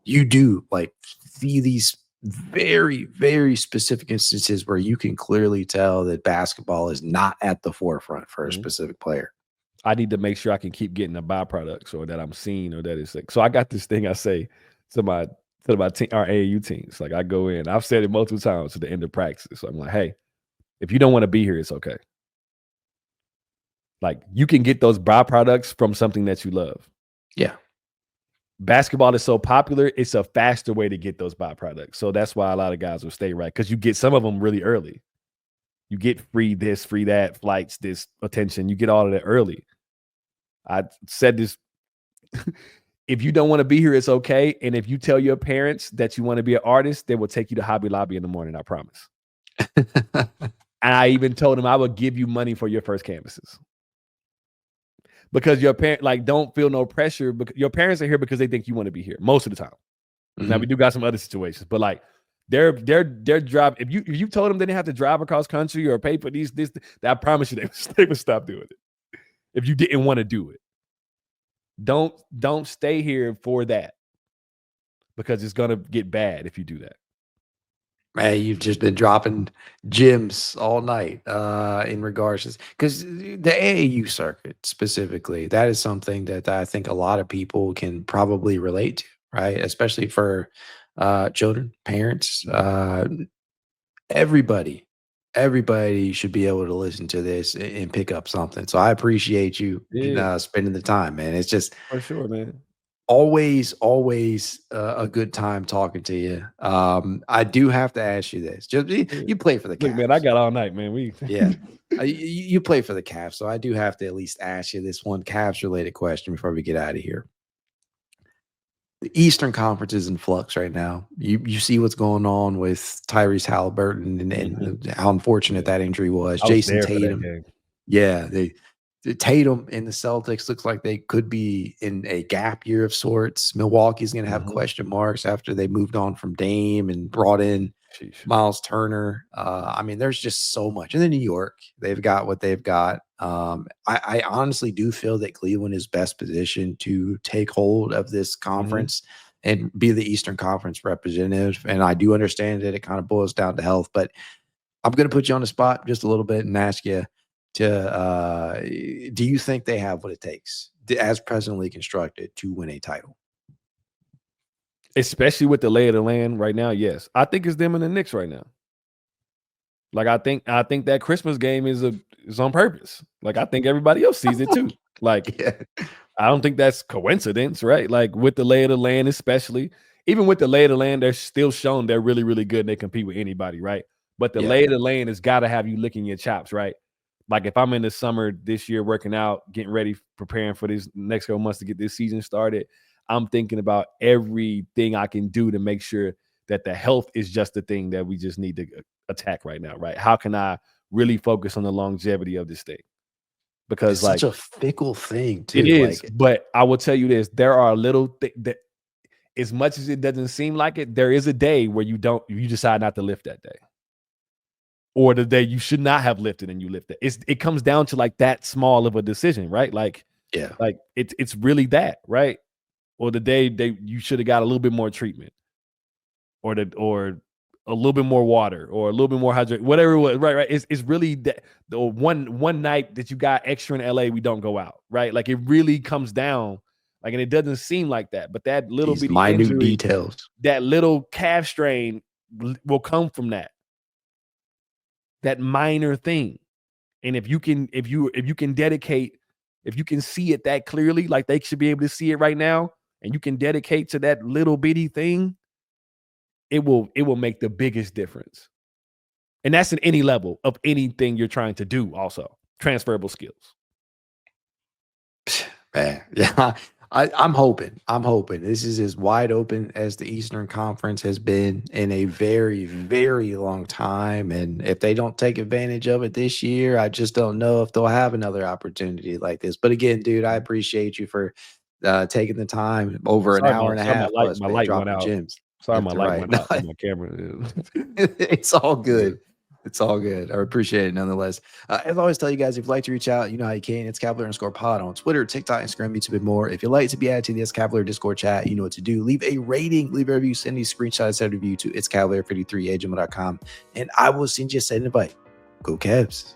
you do like see these very, very specific instances where you can clearly tell that basketball is not at the forefront for a Mhm. specific player. I need to make sure I can keep getting the byproducts or that I'm seen or that it's like, so I got this thing I say to my team, our AAU teams. Like I go in, I've said it multiple times at the end of practice. So I'm like, hey, if you don't want to be here, it's okay. Like you can get those byproducts from something that you love. Yeah. Basketball is so popular, it's a faster way to get those byproducts. So that's why a lot of guys will stay right because you get some of them really early. You get free this, free that, flights, this attention. You get all of that early. I said this. If you don't want to be here, it's okay. And if you tell your parents that you want to be an artist, they will take you to Hobby Lobby in the morning. I promise. And I even told them I would give you money for your first canvases because your parent don't feel no pressure. Because your parents are here because they think you want to be here most of the time. Mhm. Now we do got some other situations, but like their drive. If you told them they didn't have to drive across country or pay for this, I promise you they would stop doing it if you didn't want to do it. Don't stay here for that because it's gonna get bad if you do that. Man, you've just been dropping gems all night in regards to because the AAU circuit specifically, that is something that I think a lot of people can probably relate to, right? Especially for children, parents, everybody. Everybody should be able to listen to this and pick up something. So I appreciate you Yeah, spending the time, man. It's just for sure, man. always a good time talking to you. I do have to ask you this. Just Yeah. you play for the Look, man, I Cavs. got all night, man. We Yeah. You play for the Cavs, so I do have to at least ask you this one Cavs related question before we get out of here. The Eastern Conference is in flux right now. You see what's going on with Tyrese Halliburton and how unfortunate Yeah. that injury was. I was Jason there for that Tatum. game. Yeah, the Tatum and the Celtics looks like they could be in a gap year of sorts. Milwaukee's gonna have question marks after they moved on from Dame and brought in Sheesh. Miles Turner. I mean, there's just so much. And then New York, they've got what they've got. I honestly do feel that Cleveland is best positioned to take hold of this conference and be the Eastern Conference representative. And I do understand that it kind of boils down to health, but I'm going to put you on the spot just a little bit and ask you do you think they have what it takes as presently constructed to win a title? Especially with the lay of the land right now, yes. I think it's them and the Knicks right now. Like I think that Christmas game is on purpose. Like I think everybody else sees it too. Like Yeah. I don't think that's coincidence, right? Like with the lay of the land, especially even with the lay of the land, they're still shown they're really, really good and they compete with anybody, right? But the Yeah. lay of the land has got to have you licking your chops, right? Like if I'm in the summer this year working out, getting ready, preparing for these next couple months to get this season started, I'm thinking about everything I can do to make sure that the health is just the thing that we just need to attack right now, right? How can I really focus on the longevity of this thing? Because It's like such a fickle thing too. it is, Like, but I will tell you this: there are little that, as much as it doesn't seem like it, there is a day where you decide not to lift that day, or the day you should not have lifted and you lift it. It comes down to like that small of a decision, right? Like yeah. it's really that, right? Or the day you should have got a little bit more treatment, or a little bit more water, or a little bit more hydrate, whatever it was, right? It's really that the one night that you got extra in LA, we don't go out, right? Like it really comes down, like, and it doesn't seem like that, but that little These bitty minute injury, details. that little calf strain will come from that minor thing. And if you can dedicate, if you can see it that clearly, like they should be able to see it right now, and you can dedicate to that little bitty thing, it will make the biggest difference. And that's in any level of anything you're trying to do also. Transferable skills. Man, yeah. I'm hoping. I'm hoping this is as wide open as the Eastern Conference has been in a very, very long time. And if they don't take advantage of it this year, I just don't know if they'll have another opportunity like this. But again, dude, I appreciate you for taking the time over an hour and a Sorry half plus, my man, light went dropping out. gems Sorry, my left and light right. went out on my camera. It's all good. It's all good. I appreciate it nonetheless. As I always tell you guys, if you'd like to reach out, you know how you can. It's Cavalier_pod on Twitter, TikTok, Instagram, YouTube, and more. If you'd like to be added to the It's Cavalier Discord chat, you know what to do. Leave a rating, leave a review, send these screenshots of review to itscavalier53@gmail.com, and I will send you a set invite. Go Cavs.